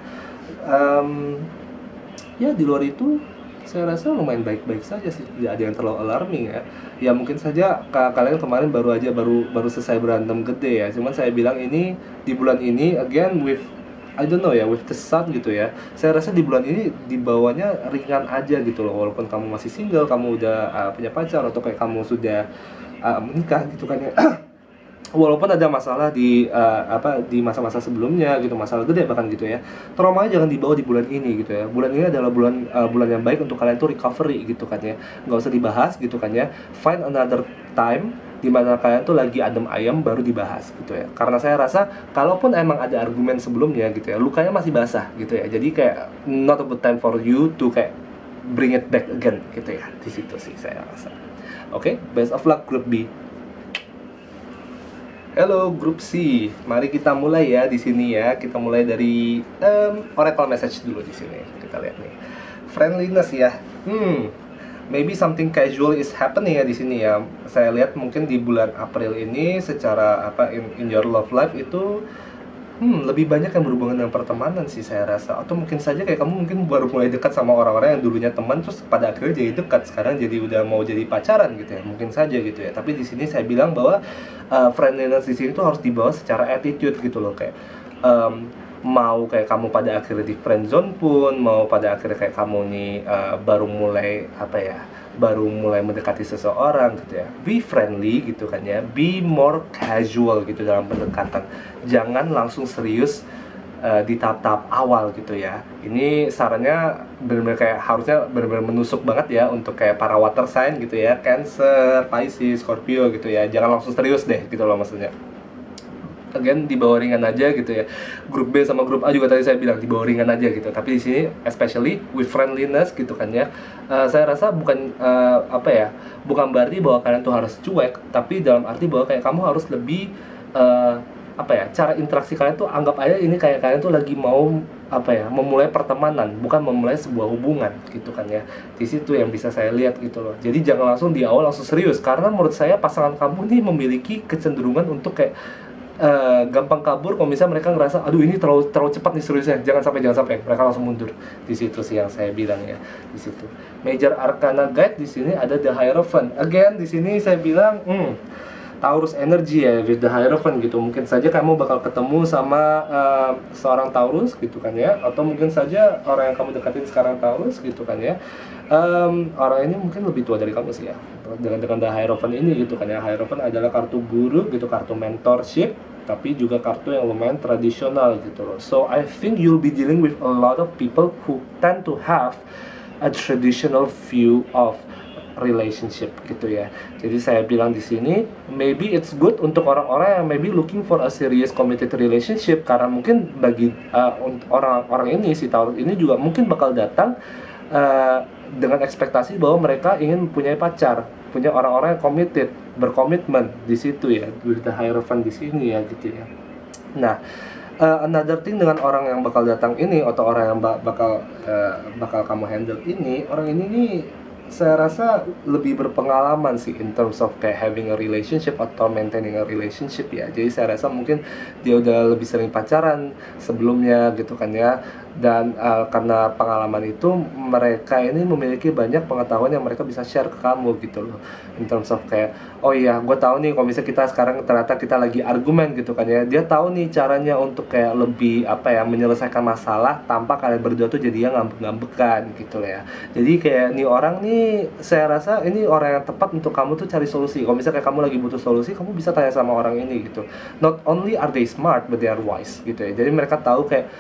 Ya di luar itu saya rasa lumayan baik-baik saja sih, tidak ada yang terlalu alarming ya. Ya mungkin saja kalian kemarin baru selesai berantem gede ya. Cuman saya bilang ini di bulan ini again with I don't know ya, with the sun gitu ya. Saya rasa di bulan ini dibawanya ringan aja gitu loh. Walaupun kamu masih single, kamu udah punya pacar atau kayak kamu sudah menikah gitu kan ya. Walaupun ada masalah di masa-masa sebelumnya gitu, masalah gede bahkan gitu ya, traumanya jangan dibawa di bulan ini gitu ya. Bulan ini adalah bulan yang baik untuk kalian tuh recovery gitu kan ya, nggak usah dibahas gitu kan ya. Find another time di mana kalian tuh lagi adem ayam baru dibahas gitu ya. Karena saya rasa kalaupun emang ada argumen sebelumnya gitu ya, lukanya masih basah gitu ya. Jadi kayak not a good time for you to kayak bring it back again gitu ya. Di situ sih saya rasa. Oke, best of luck Group B. Halo Grup C, mari kita mulai ya di sini ya. Kita mulai dari oracle message dulu di sini. Kita lihat nih. Friendliness ya. Maybe something casual is happening ya di sini ya. Saya lihat mungkin di bulan April ini secara in your love life itu lebih banyak yang berhubungan dengan pertemanan sih saya rasa. Atau mungkin saja kayak kamu mungkin baru mulai dekat sama orang-orang yang dulunya teman, terus pada akhirnya jadi dekat, sekarang jadi udah mau jadi pacaran gitu ya, mungkin saja gitu ya. Tapi di sini saya bilang bahwa friendliness di sini tuh harus dibawa secara attitude gitu loh, kayak mau kayak kamu pada akhirnya di friend zone pun, mau pada akhirnya kayak kamu nih baru mulai mendekati seseorang gitu ya, be friendly gitu kan ya, be more casual gitu dalam pendekatan, jangan langsung serius di tahap-tahap awal gitu ya. Ini sarannya benar-benar kayak harusnya benar-benar menusuk banget ya untuk kayak para water sign gitu ya, Cancer, Pisces, Scorpio gitu ya. Jangan langsung serius deh gitu loh maksudnya. Again, di bawah ringan aja gitu ya. Grup B sama grup A juga tadi saya bilang di bawah ringan aja gitu. Tapi di sini especially with friendliness gitu kan ya. Saya rasa bukan bukan berarti bahwa kalian tuh harus cuek, tapi dalam arti bahwa kayak kamu harus lebih cara interaksi kalian tuh anggap aja ini kayak kalian tuh lagi mau memulai pertemanan, bukan memulai sebuah hubungan gitu kan ya. Di situ yang bisa saya lihat gitu loh. Jadi jangan langsung di awal langsung serius, karena menurut saya pasangan kamu nih memiliki kecenderungan untuk kayak gampang kabur kalau misalnya mereka ngerasa aduh ini terlalu cepat nih seriusnya, jangan sampai mereka langsung mundur. Di situ sih yang saya bilang ya. Di situ major arcana guide di sini ada the Hierophant. Again di sini saya bilang Taurus energy ya, with the Hierophant gitu. Mungkin saja kamu bakal ketemu sama seorang Taurus gitu kan ya, atau mungkin saja orang yang kamu deketin sekarang Taurus gitu kan ya. Orang ini mungkin lebih tua dari kamu sih ya, dengan the Hierophant ini gitu kan ya. Hierophant adalah kartu guru gitu, kartu mentorship, tapi juga kartu yang lumayan tradisional gitu loh. So I think you'll be dealing with a lot of people who tend to have a traditional view of relationship gitu ya. Jadi saya bilang di sini maybe it's good untuk orang-orang yang maybe looking for a serious committed relationship, karena mungkin bagi orang-orang ini, si Taurus ini juga mungkin bakal datang dengan ekspektasi bahwa mereka ingin punya pacar, punya orang-orang yang committed, berkomitmen di situ ya, with the Hierophant di sini ya gitu ya. Nah, another thing dengan orang yang bakal datang ini atau orang yang bakal kamu handle ini, orang ini nih saya rasa lebih berpengalaman sih in terms of kayak having a relationship atau maintaining a relationship ya. Jadi saya rasa mungkin dia udah lebih sering pacaran sebelumnya gitu kan ya. Dan karena pengalaman itu mereka ini memiliki banyak pengetahuan yang mereka bisa share ke kamu gitu loh. In terms of kayak oh iya gue tahu nih kalau misalnya kita sekarang ternyata kita lagi argumen gitu kan ya. Dia tahu nih caranya untuk kayak lebih menyelesaikan masalah tanpa kalian berdua tuh jadinya ngambek-ngambekan gitu ya. Jadi kayak nih orang nih saya rasa ini orang yang tepat untuk kamu tuh cari solusi. Kalau misalnya kayak kamu lagi butuh solusi, kamu bisa tanya sama orang ini gitu. Not only are they smart but they are wise gitu ya. Jadi mereka tahu kayak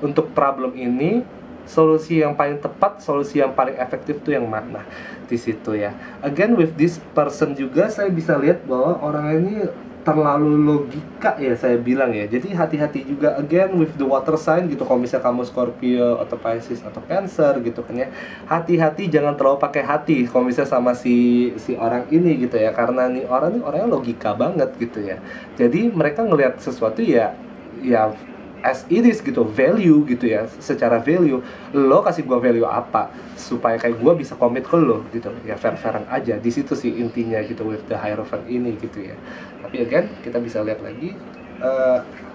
untuk problem ini solusi yang paling tepat, solusi yang paling efektif tuh yang mana di situ ya. Again with this person juga saya bisa lihat bahwa orang ini terlalu logika ya saya bilang ya. Jadi hati-hati juga again with the water sign gitu. Kalau misalnya kamu Scorpio atau Pisces atau Cancer gitu kan ya, hati-hati jangan terlalu pakai hati kalau misalnya sama si orang ini gitu ya, karena nih orangnya logika banget gitu ya. Jadi mereka ngelihat sesuatu ya as it is gitu, value gitu ya. Secara value, lo kasih gua value apa supaya kayak gua bisa komit ke lo gitu ya, fair-fairan aja. Di situ sih intinya gitu with the Hierophant ini gitu ya. Tapi again kita bisa lihat lagi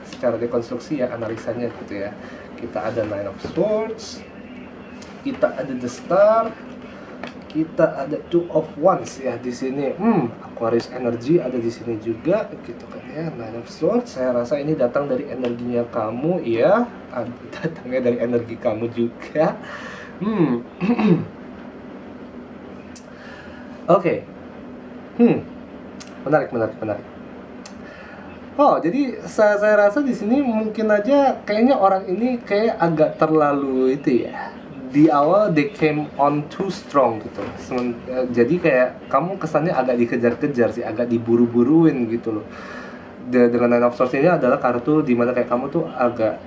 secara dekonstruksi ya, analisanya gitu ya. Kita ada Nine of Swords, kita ada the Star, kita ada Two of Wands ya di sini. Aquarius energy ada di sini juga gitu kan ya. Nine of Swords saya rasa ini datang dari energinya kamu ya. Datangnya dari energi kamu juga. Oke. Menarik. Oh, jadi saya rasa di sini mungkin aja kayaknya orang ini kayak agak terlalu itu ya. Di awal they came on too strong gitu. Jadi kayak kamu kesannya agak dikejar-kejar sih, agak diburu-buruin gitu loh. Dengan Nine of Swords ini adalah kartu dimana kayak kamu tuh agak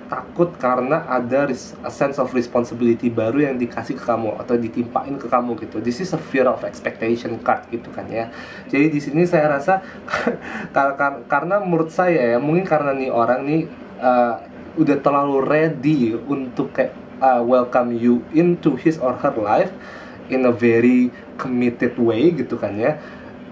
takut karena ada a sense of responsibility baru yang dikasih ke kamu atau ditimpain ke kamu gitu. This is a fear of expectation card gitu kan ya. Jadi di sini saya rasa karena menurut saya ya, mungkin karena nih orang nih udah terlalu ready untuk kayak welcome you into his or her life in a very committed way gitu kan ya.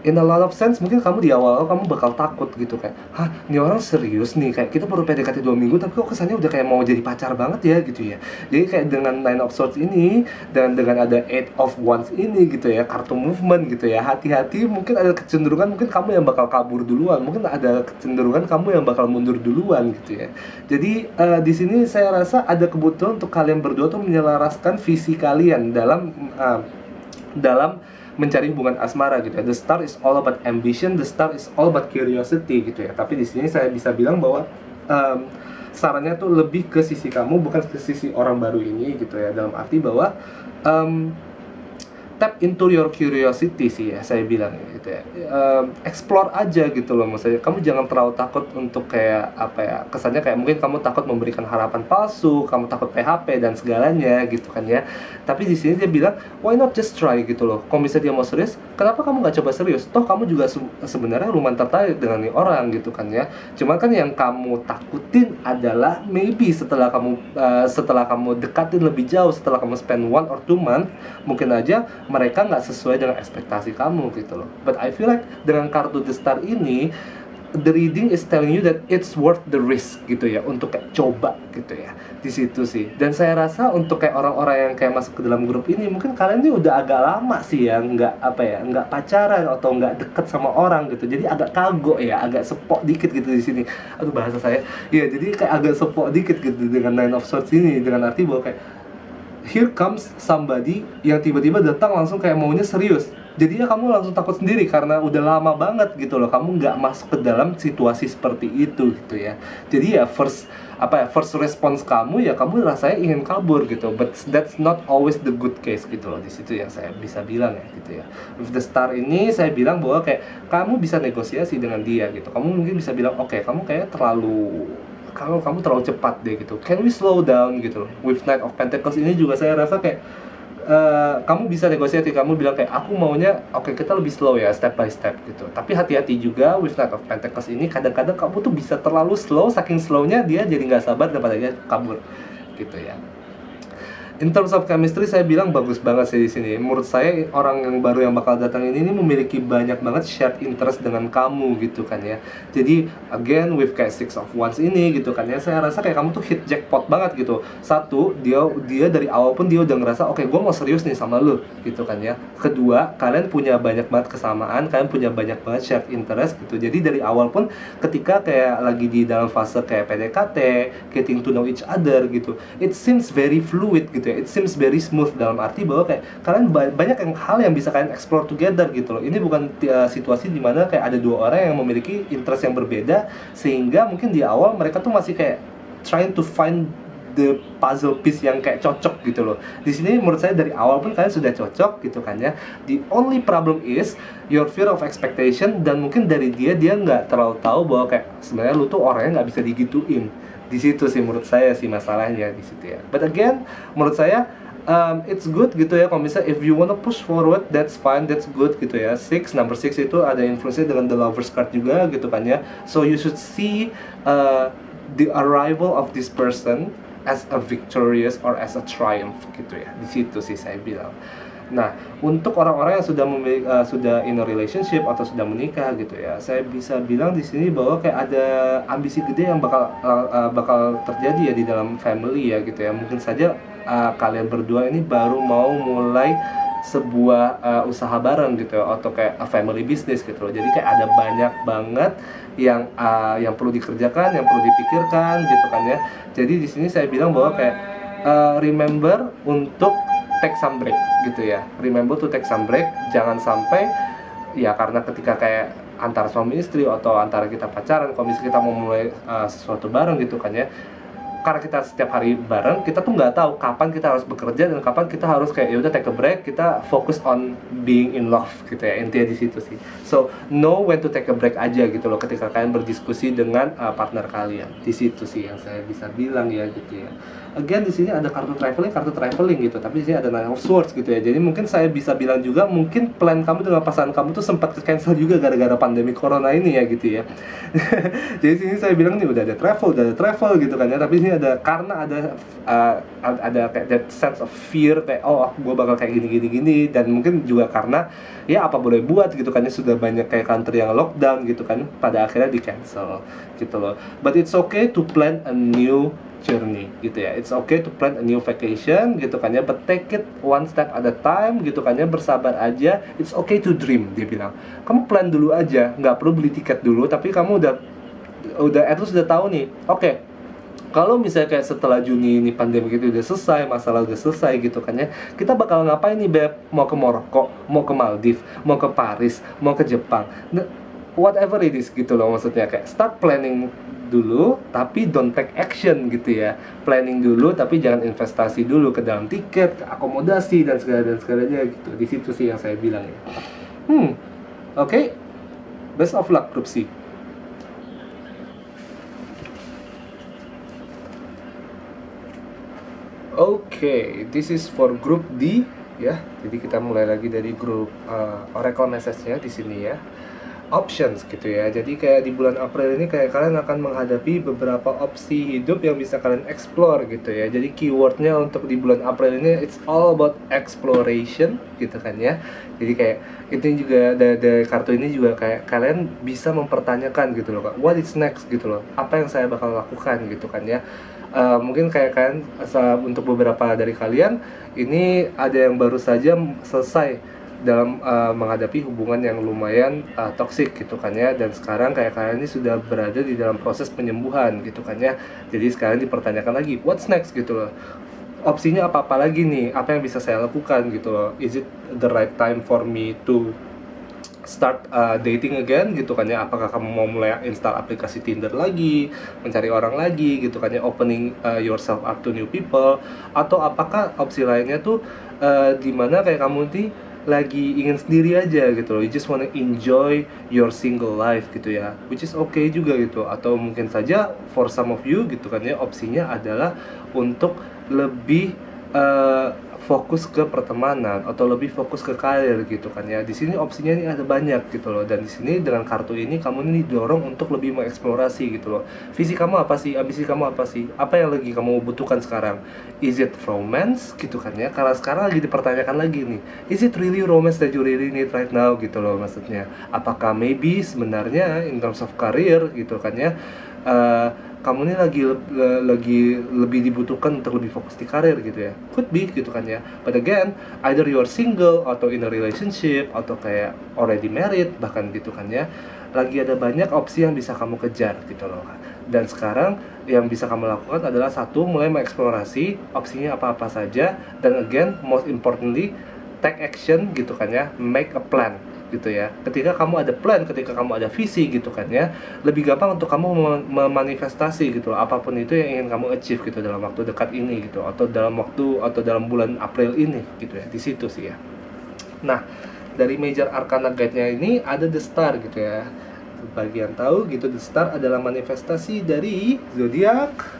In a lot of sense mungkin kamu di awal kamu bakal takut gitu kayak, hah ini orang serius nih, kayak kita baru PDKT 2 minggu tapi kok kesannya udah kayak mau jadi pacar banget ya gitu ya. Jadi kayak dengan Nine of Swords ini dan dengan ada Eight of Wands ini gitu ya, kartu movement gitu ya, hati-hati mungkin ada kecenderungan mungkin kamu yang bakal kabur duluan, mungkin ada kecenderungan kamu yang bakal mundur duluan gitu ya. Jadi di sini saya rasa ada kebutuhan untuk kalian berdua tuh menyelaraskan visi kalian dalam mencari hubungan asmara gitu ya. The Star is all about ambition, the Star is all about curiosity gitu ya. Tapi di sini saya bisa bilang bahwa sarannya tuh lebih ke sisi kamu, bukan ke sisi orang baru ini gitu ya, dalam arti bahwa tap into your curiosity sih ya, saya bilang gitu ya. Explore aja gitu loh, maksudnya kamu jangan terlalu takut untuk kayak apa ya, kesannya kayak mungkin kamu takut memberikan harapan palsu, kamu takut PHP dan segalanya gitu kan ya. Tapi di sini dia bilang why not just try gitu loh. Kalau misalnya dia mau serius, kenapa kamu nggak coba serius? Toh kamu juga sebenarnya lumayan tertarik dengan nih orang gitu kan ya. Cuman kan yang kamu takutin adalah maybe setelah kamu dekatin lebih jauh, setelah kamu spend 1 or 2 months, mungkin aja mereka nggak sesuai dengan ekspektasi kamu gitu loh. But I feel like dengan kartu The Star ini, the reading is telling you that it's worth the risk gitu ya, untuk kayak coba gitu ya, di situ sih. Dan saya rasa untuk kayak orang-orang yang kayak masuk ke dalam grup ini, mungkin kalian ini udah agak lama sih ya, nggak pacaran atau nggak deket sama orang gitu, jadi agak kagok ya, agak sepok dikit gitu di sini. Aduh bahasa saya, ya jadi kayak agak sepok dikit gitu dengan Nine of Swords ini, dengan arti bahwa kayak here comes somebody yang tiba-tiba datang langsung kayak maunya serius. Jadi ya kamu langsung takut sendiri karena udah lama banget gitu loh kamu nggak masuk ke dalam situasi seperti itu gitu ya. Jadi ya first response kamu ya kamu rasanya ingin kabur gitu. But that's not always the good case gitu loh. Di situ yang saya bisa bilang ya gitu ya. With the Star ini saya bilang bahwa kayak kamu bisa negosiasi dengan dia gitu. Kamu mungkin bisa bilang oke, kamu kayak kamu terlalu cepat deh gitu. Can we slow down gitu loh. With Knight of Pentacles ini juga saya rasa kayak kamu bisa negosiasi, kamu bilang kayak aku maunya oke, kita lebih slow ya, step by step gitu. Tapi hati-hati juga with Knight of Pentacles ini, kadang-kadang kamu tuh bisa terlalu slow, saking slownya dia jadi nggak sabar dan pada dia kabur gitu ya. In terms of chemistry, saya bilang bagus banget sih di sini. Menurut saya orang yang baru yang bakal datang ini memiliki banyak banget shared interest dengan kamu gitu kan ya. Jadi again with kayak Six of Wands ini gitu kan ya, saya rasa kayak kamu tuh hit jackpot banget gitu. Satu, dia dari awal pun dia udah ngerasa oke, gue mau serius nih sama lu gitu kan ya. Kedua, kalian punya banyak banget kesamaan, kalian punya banyak banget shared interest gitu. Jadi dari awal pun ketika kayak lagi di dalam fase kayak PDKT, getting to know each other gitu, it seems very fluid gitu. It seems very smooth, dalam arti bahwa kayak kalian banyak hal yang bisa kalian explore together gitu loh. Ini bukan situasi dimana kayak ada dua orang yang memiliki interest yang berbeda, sehingga mungkin di awal mereka tuh masih kayak trying to find the puzzle piece yang kayak cocok gitu loh. Di sini menurut saya dari awal pun kalian sudah cocok gitu kan ya. The only problem is your fear of expectation, dan mungkin dari dia nggak terlalu tahu bahwa kayak sebenarnya lu tuh orangnya nggak bisa digituin. Di situ sih menurut saya sih masalahnya di situ ya. But again, menurut saya it's good gitu ya. Kalau misalnya if you wanna push forward, that's fine, that's good gitu ya. Number 6 itu ada influence dengan the Lovers card juga gitu kan ya. So you should see the arrival of this person as a victorious or as a triumph gitu ya. Di situ sih saya bilang. Nah, untuk orang-orang yang sudah in a relationship atau sudah menikah gitu ya, saya bisa bilang di sini bahwa kayak ada ambisi gede yang bakal terjadi ya di dalam family ya gitu ya. Mungkin saja kalian berdua ini baru mau mulai sebuah usaha bareng gitu ya, atau kayak a family business gitu loh. Jadi kayak ada banyak banget yang perlu dikerjakan, yang perlu dipikirkan gitu kan ya. Jadi di sini saya bilang bahwa kayak remember untuk take some break gitu ya. Remember to take some break. Jangan sampai ya, karena ketika kayak antara suami istri atau antara kita pacaran, kalau misalnya kita mau mulai sesuatu bareng gitu kan ya, karena kita setiap hari bareng, kita tuh nggak tahu kapan kita harus bekerja dan kapan kita harus kayak ya udah take a break, kita fokus on being in love gitu ya. Intinya di situ sih. So know when to take a break aja gitu loh ketika kalian berdiskusi dengan partner kalian. Di situ sih yang saya bisa bilang ya gitu ya. Again di sini ada kartu traveling gitu, tapi di sini ada Nine of Swords gitu ya. Jadi mungkin saya bisa bilang juga mungkin plan kamu dengan pasangan kamu tuh sempat cancel juga gara-gara pandemi corona ini ya gitu ya. Jadi sini saya bilang nih udah ada travel gitu kan ya, tapi ini ada karena ada kayak that sense of fear kayak oh gue bakal kayak gini dan mungkin juga karena ya apa boleh buat gitu kan ya, sudah banyak kayak country yang lockdown gitu kan, pada akhirnya di cancel gitu loh. But it's okay to plan a new journey gitu ya. It's okay to plan a new vacation gitu kan ya, but take it one step at a time gitu kan ya, bersabar aja. It's okay to dream, dia bilang. Kamu plan dulu aja, nggak perlu beli tiket dulu, tapi kamu udah at least udah tahu nih. Oke, kalau misalnya kayak setelah Juni ini pandemi itu udah selesai, masalah udah selesai gitu kan ya, kita bakal ngapain nih Beb? Mau ke Maroko, mau ke Maldives, mau ke Paris, mau ke Jepang, whatever it is gitu loh, maksudnya kayak start planning dulu tapi don't take action gitu ya. Planning dulu tapi jangan investasi dulu ke dalam tiket, ke akomodasi dan segalanya gitu. Di situ sih yang saya bilang ya. Oke. Best of luck Grup C. Oke, this is for Grup D ya. Jadi kita mulai lagi dari grup Oracle message-nya di sini ya. Options gitu ya. Jadi kayak di bulan April ini kayak kalian akan menghadapi beberapa opsi hidup yang bisa kalian explore gitu ya. Jadi keywordnya untuk di bulan April ini it's all about exploration gitu kan ya. Jadi kayak itu juga dari kartu ini juga kayak kalian bisa mempertanyakan gitu loh, what is next gitu loh. Apa yang saya bakal lakukan gitu kan ya. Mungkin kayak kalian untuk beberapa dari kalian ini ada yang baru saja selesai dalam menghadapi hubungan yang lumayan toksik gitu kan ya, dan sekarang kayak kalian ini sudah berada di dalam proses penyembuhan gitu kan ya. Jadi sekarang dipertanyakan lagi what's next gitu loh, opsinya apa lagi nih, apa yang bisa saya lakukan gitu loh, is it the right time for me to start dating again gitu kan ya. Apakah kamu mau mulai install aplikasi Tinder lagi, mencari orang lagi gitu kan ya, opening yourself up to new people, atau apakah opsi lainnya tuh dimana kayak kamu nih lagi ingin sendiri aja gitu loh, you just wanna enjoy your single life gitu ya, which is okay juga gitu. Atau mungkin saja for some of you gitu kan ya, opsinya adalah untuk lebih fokus ke pertemanan atau lebih fokus ke karir gitu kan ya. Di sini opsinya ini ada banyak gitu loh, dan di sini dengan kartu ini kamu ini didorong untuk lebih mengeksplorasi gitu loh. Visi kamu apa sih? Ambisi kamu apa sih? Apa yang lagi kamu butuhkan sekarang? Is it romance gitu kan ya? Karena sekarang lagi dipertanyakan lagi nih, is it really romance that you really need right now gitu loh maksudnya. Apakah maybe sebenarnya in terms of career gitu kan ya, kamu ini lagi lebih dibutuhkan untuk lebih fokus di karir gitu ya, could be gitu kan ya. But again, either you are single atau in a relationship atau kayak already married bahkan gitu kan ya, lagi ada banyak opsi yang bisa kamu kejar gitu loh. Dan sekarang yang bisa kamu lakukan adalah satu, mulai mengeksplorasi opsinya apa-apa saja, dan again most importantly take action gitu kan ya, make a plan gitu ya. Ketika kamu ada plan, ketika kamu ada visi gitu kan ya, lebih gampang untuk kamu memanifestasi gitu, apapun itu yang ingin kamu achieve gitu dalam waktu dekat ini gitu, atau dalam bulan April ini gitu ya. Di situ sih ya. Nah, dari major arcana guide-nya ini ada the star gitu ya. Bagi yang tahu gitu, the star adalah manifestasi dari zodiak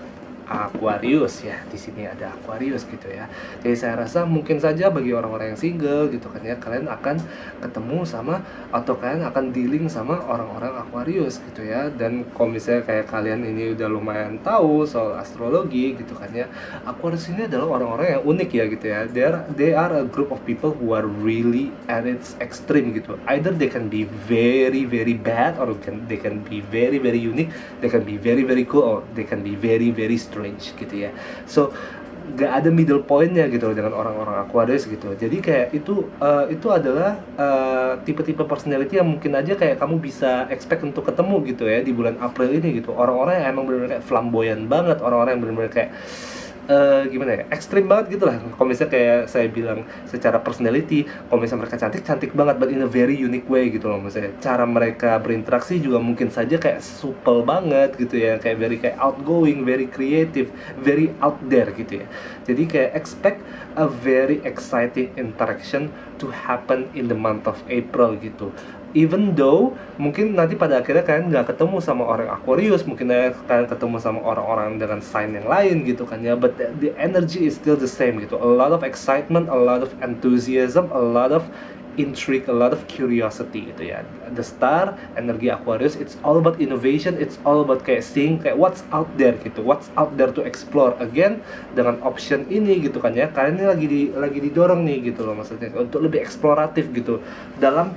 Aquarius ya. Di sini ada Aquarius gitu ya. Jadi saya rasa mungkin saja bagi orang-orang yang single gitu kan ya, kalian akan ketemu sama atau kalian akan dealing sama orang-orang Aquarius gitu ya. Dan kalau misalnya kayak kalian ini udah lumayan tahu soal astrologi gitu kan ya, Aquarius ini adalah orang-orang yang unik ya gitu ya. They are a group of people who are really at its extreme gitu. Either they can be very very bad, or they can be very very unique, they can be very very cool, or they can be very very strange gitu ya. So gak ada middle pointnya gitu loh dengan orang-orang Aquarius gitu. Jadi kayak itu adalah tipe-tipe personality yang mungkin aja kayak kamu bisa expect untuk ketemu gitu ya di bulan April ini gitu. Orang-orang yang emang benar-benar kayak flamboyan banget, orang-orang yang benar-benar kayak gimana ya, ekstrim banget gitu lah. Kalau misalnya kayak saya bilang secara personality, kalau misalnya mereka cantik banget, but in a very unique way gitu loh. Misalnya cara mereka berinteraksi juga mungkin saja kayak supel banget gitu ya, kayak outgoing, very creative, very out there gitu ya. Jadi kayak expect a very exciting interaction to happen in the month of April gitu. Even though mungkin nanti pada akhirnya kalian nggak ketemu sama orang Aquarius, mungkin kalian ketemu sama orang-orang dengan sign yang lain gitu kan ya, but the energy is still the same gitu. A lot of excitement, a lot of enthusiasm, a lot of intrigue, a lot of curiosity gitu ya. The star, energi Aquarius, it's all about innovation, it's all about kayak seeing kayak what's out there gitu, what's out there to explore. Again, dengan option ini gitu kan ya, kalian ini lagi didorong nih gitu loh maksudnya untuk lebih eksploratif gitu dalam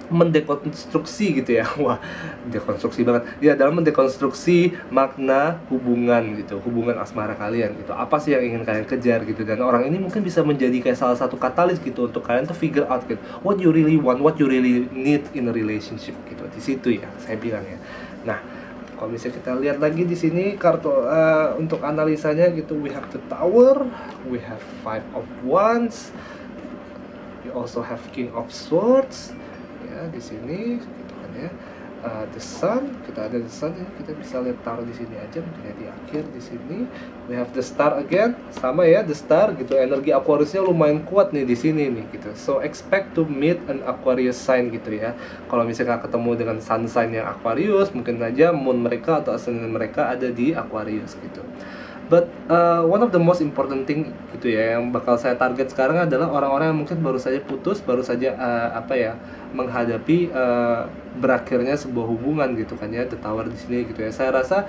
mendekonstruksi gitu ya. Wah, dekonstruksi banget ya, dalam mendekonstruksi makna hubungan gitu, hubungan asmara kalian gitu. Apa sih yang ingin kalian kejar gitu, dan orang ini mungkin bisa menjadi kayak salah satu katalis gitu untuk kalian tuh figure out gitu what you really want, what you really need in a relationship gitu. Di situ ya saya bilang ya. Nah, kalau misalnya kita lihat lagi di sini kartu untuk analisanya gitu, we have the Tower, we have Five of Wands, we also have King of Swords ya di sini gitu kan ya. the sun, kita ada the sun ini, kita bisa lihat taruh di sini aja, mungkin ya di akhir di sini. We have the star again, sama ya the star gitu. Energi Aquariusnya lumayan kuat nih di sini nih gitu. So expect to meet an Aquarius sign gitu ya. Kalau misalnya ketemu dengan sun sign yang Aquarius, mungkin aja moon mereka atau ascendant mereka ada di Aquarius gitu. But one of the most important thing gitu ya yang bakal saya target sekarang adalah orang-orang yang mungkin baru saja putus, baru saja menghadapi berakhirnya sebuah hubungan gitu kan ya, the tower di sini gitu ya. Saya rasa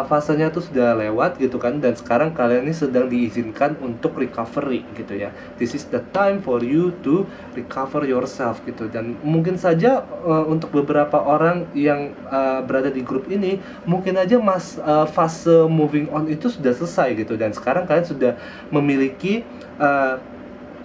fasenya tuh sudah lewat gitu kan, dan sekarang kalian ini sedang diizinkan untuk recovery gitu ya. This is the time for you to recover yourself gitu. Dan mungkin saja untuk beberapa orang yang berada di grup ini, mungkin aja fase moving on itu sudah selesai gitu, dan sekarang kalian sudah memiliki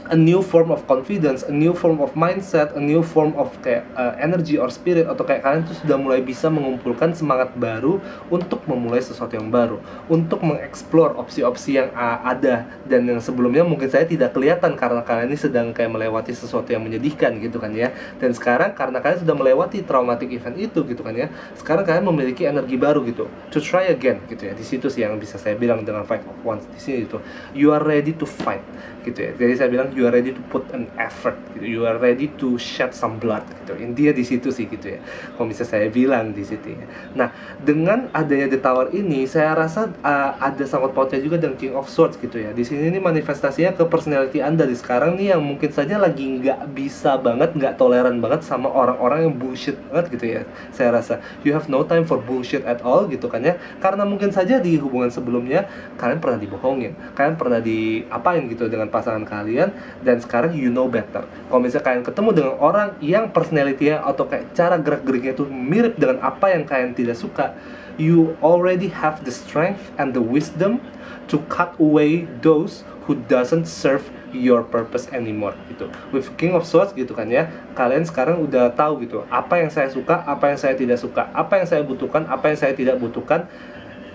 a new form of confidence, a new form of mindset, a new form of kayak energy or spirit, atau kayak kalian tuh sudah mulai bisa mengumpulkan semangat baru untuk memulai sesuatu yang baru, untuk mengeksplor opsi-opsi yang ada dan yang sebelumnya mungkin saya tidak kelihatan karena kalian ini sedang kayak melewati sesuatu yang menyedihkan gitu kan ya. Dan sekarang karena kalian sudah melewati traumatic event itu gitu kan ya, sekarang kalian memiliki energi baru gitu to try again gitu ya. Di situ sih yang bisa saya bilang dengan Five of Wands di sini itu, you are ready to fight gitu ya. Jadi saya bilang you are ready to put an effort gitu. You are ready to shed some blood gitu. Intinya di situ sih gitu ya. Kalau bisa saya bilang di situ ya. Nah, dengan adanya The Tower ini, saya rasa ada sangkut pautnya juga dengan King of Swords gitu ya. Di sini ini manifestasinya ke personality Anda di sekarang nih yang mungkin saja lagi nggak bisa banget, nggak toleran banget sama orang-orang yang bullshit banget gitu ya. Saya rasa you have no time for bullshit at all gitu kan ya. Karena mungkin saja di hubungan sebelumnya kalian pernah dibohongin, kalian pernah diapain gitu dengan pasangan kalian, dan sekarang you know better. Kalau misalnya kalian ketemu dengan orang yang personality-nya atau kayak cara gerak-geriknya itu mirip dengan apa yang kalian tidak suka, you already have the strength and the wisdom to cut away those who doesn't serve your purpose anymore gitu. With King of Swords gitu kan ya, kalian sekarang udah tahu gitu apa yang saya suka, apa yang saya tidak suka, apa yang saya butuhkan, apa yang saya tidak butuhkan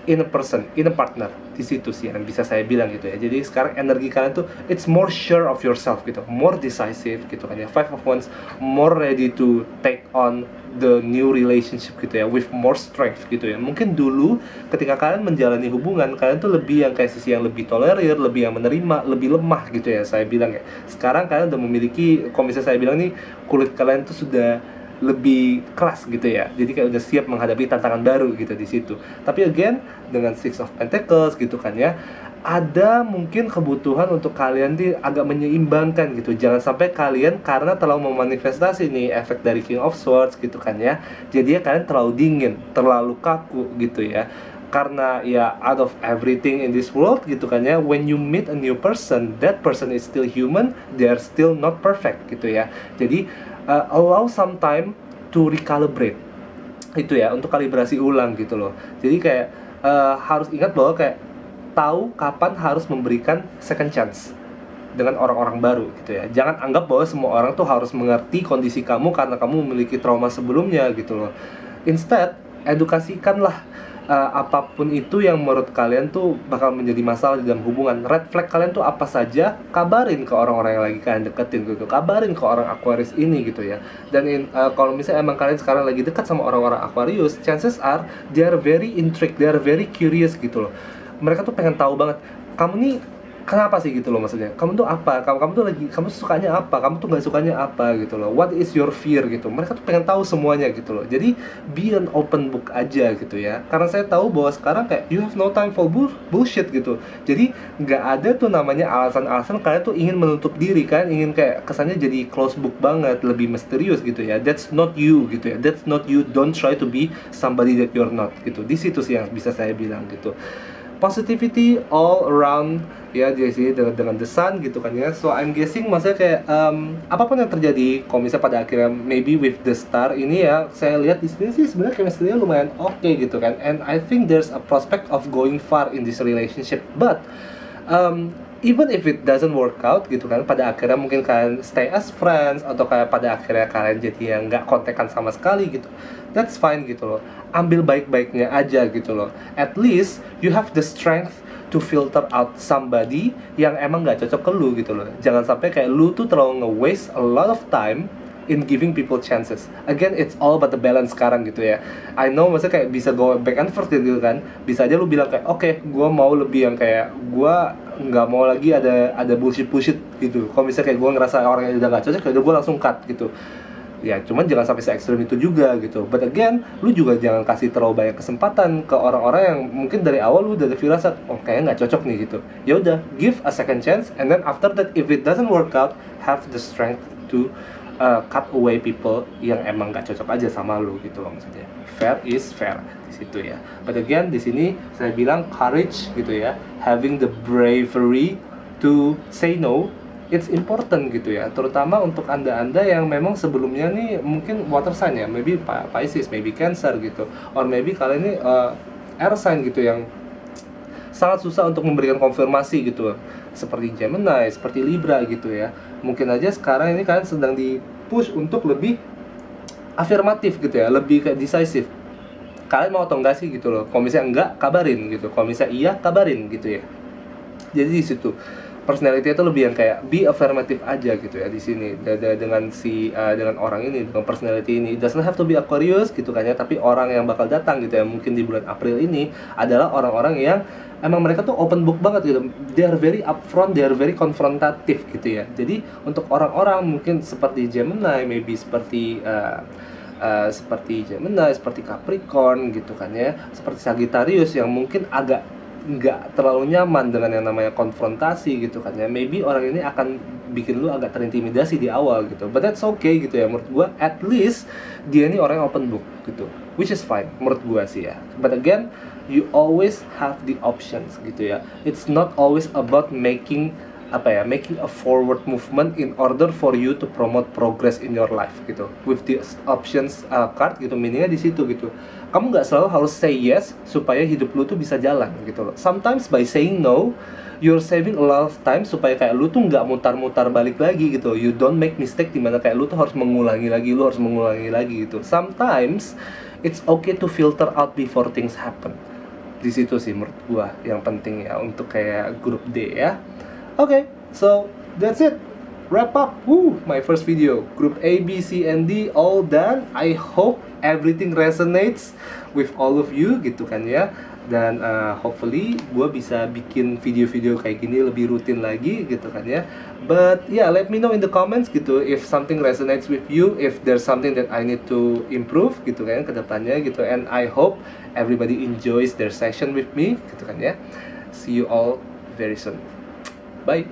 in a person, in a partner. Di situ sih yang bisa saya bilang gitu ya. Jadi sekarang energi kalian tuh it's more sure of yourself gitu, more decisive gitu kan ya. Five of Wands more ready to take on the new relationship gitu ya, with more strength gitu ya. Mungkin dulu ketika kalian menjalani hubungan, kalian tuh lebih yang kayak sisi yang lebih tolerir, lebih yang menerima, lebih lemah gitu ya saya bilang ya. Sekarang kalian udah memiliki, kalau misalnya saya bilang nih, kulit kalian tuh sudah lebih keras gitu ya. Jadi kayak udah siap menghadapi tantangan baru gitu di situ. Tapi again dengan Six of Pentacles gitu kan ya, ada mungkin kebutuhan untuk kalian agak menyeimbangkan gitu. Jangan sampai kalian karena terlalu memanifestasi nih efek dari King of Swords gitu kan ya, jadinya kalian terlalu dingin, terlalu kaku gitu ya. Karena ya out of everything in this world gitu kan ya, when you meet a new person, that person is still human, they are still not perfect gitu ya. Jadi allow some time to recalibrate itu ya, untuk kalibrasi ulang gitu loh. Jadi kayak harus ingat bahwa kayak tahu kapan harus memberikan second chance dengan orang-orang baru gitu ya. Jangan anggap bahwa semua orang tuh harus mengerti kondisi kamu karena kamu memiliki trauma sebelumnya gitu loh. Instead, edukasikanlah apapun itu yang menurut kalian tuh bakal menjadi masalah di dalam hubungan. Red flag kalian tuh apa saja, kabarin ke orang-orang yang lagi kalian deketin gitu. Kabarin ke orang Aquarius ini gitu ya. Dan kalau misalnya emang kalian sekarang lagi dekat sama orang-orang Aquarius, chances are they are very intrigued, they are very curious gitu loh. Mereka tuh pengen tahu banget, kamu nih kenapa sih gitu loh, maksudnya kamu tuh apa, kamu tuh lagi, kamu sukanya apa, kamu tuh nggak sukanya apa gitu loh, what is your fear gitu. Mereka tuh pengen tahu semuanya gitu loh. Jadi be an open book aja gitu ya, karena saya tahu bahwa sekarang kayak you have no time for bullshit gitu. Jadi nggak ada tuh namanya alasan-alasan kalian tuh ingin menutup diri, kan ingin kayak kesannya jadi close book banget, lebih misterius gitu ya. That's not you gitu ya, that's not you. Don't try to be somebody that you're not gitu. Di situ sih yang bisa saya bilang gitu. Positivity all around ya, jadi dengan the sun gitu kan ya. So I'm guessing maksudnya kayak apapun yang terjadi, kalau misalnya pada akhirnya maybe with the star ini ya, saya lihat di sini sih sebenarnya chemistry-nya lumayan oke gitu kan. And I think there's a prospect of going far in this relationship. But even if it doesn't work out gitu kan, pada akhirnya mungkin kalian stay as friends, atau kayak pada akhirnya kalian jadi yang nggak kontekan sama sekali gitu, that's fine gitu loh. Ambil baik-baiknya aja gitu loh. At least you have the strength to filter out somebody yang emang nggak cocok ke lu gitu loh. Jangan sampai kayak lu tuh terlalu nge-waste a lot of time in giving people chances. Again, it's all about the balance sekarang gitu ya. I know maksudnya kayak bisa go back and forth gitu kan. Bisa aja lu bilang kayak oke, gue mau lebih yang kayak gue nggak mau lagi ada bullshit gitu. Kalau misalnya kayak gue ngerasa orang yang udah nggak cocok, ya gue langsung cut gitu. Ya cuman jangan sampai se-ekstrem itu juga gitu. But again, lu juga jangan kasih terlalu banyak kesempatan ke orang-orang yang mungkin dari awal lu udah ada firasat, oh kayaknya nggak cocok nih gitu. Ya udah, give a second chance, and then after that if it doesn't work out, have the strength to cut away people yang emang nggak cocok aja sama lu gitu loh maksudnya. Fair is fair di situ ya. But again di sini saya bilang courage gitu ya, having the bravery to say no. It's important gitu ya, terutama untuk anda yang memang sebelumnya nih mungkin water sign ya, maybe Pisces, maybe Cancer gitu, or maybe kalian ini air sign gitu yang sangat susah untuk memberikan konfirmasi gitu, seperti Gemini, seperti Libra gitu ya. Mungkin aja sekarang ini kalian sedang di-push untuk lebih afirmatif gitu ya, lebih kayak decisive. Kalian mau atau enggak sih gitu loh. Kalau misalnya enggak, kabarin gitu. Kalau misalnya iya, kabarin gitu ya. Jadi di situ personality itu lebih yang kayak be affirmative aja gitu ya di sini dengan dengan orang ini, dengan personality ini. It doesn't have to be Aquarius gitu kan ya, tapi orang yang bakal datang gitu ya mungkin di bulan April ini adalah orang-orang yang emang mereka tuh open book banget gitu. They are very upfront, they are very confrontative gitu ya. Jadi untuk orang-orang mungkin seperti Gemini, maybe seperti Gemini, seperti Capricorn gitu kan ya, seperti Sagittarius yang mungkin agak nggak terlalu nyaman dengan yang namanya konfrontasi gitu kan ya. Maybe orang ini akan bikin lu agak terintimidasi di awal gitu, but that's okay gitu ya menurut gua. At least dia ini orang yang open book gitu, which is fine menurut gua sih ya. But again, you always have the options gitu ya. It's not always about making a forward movement in order for you to promote progress in your life gitu. With the options card gitu, meaningnya di situ gitu. Kamu nggak selalu harus say yes supaya hidup lu tuh bisa jalan gitu loh. Sometimes by saying no, you're saving a lot of time supaya kayak lu tuh nggak mutar-mutar balik lagi gitu. You don't make mistake dimana kayak lu tuh harus mengulangi lagi gitu. Sometimes it's okay to filter out before things happen. Di situ sih menurut gua yang penting ya untuk kayak grup D ya. Okay, so that's it. Wrap up. My first video. Group A, B, C, and D all done. I hope everything resonates with all of you gitu kan ya. Dan hopefully gue bisa bikin video-video kayak gini lebih rutin lagi gitu kan ya. But yeah, let me know in the comments gitu if something resonates with you, if there's something that I need to improve gitu kan ke depannya gitu. And I hope everybody enjoys their session with me gitu kan ya. See you all very soon. Bye.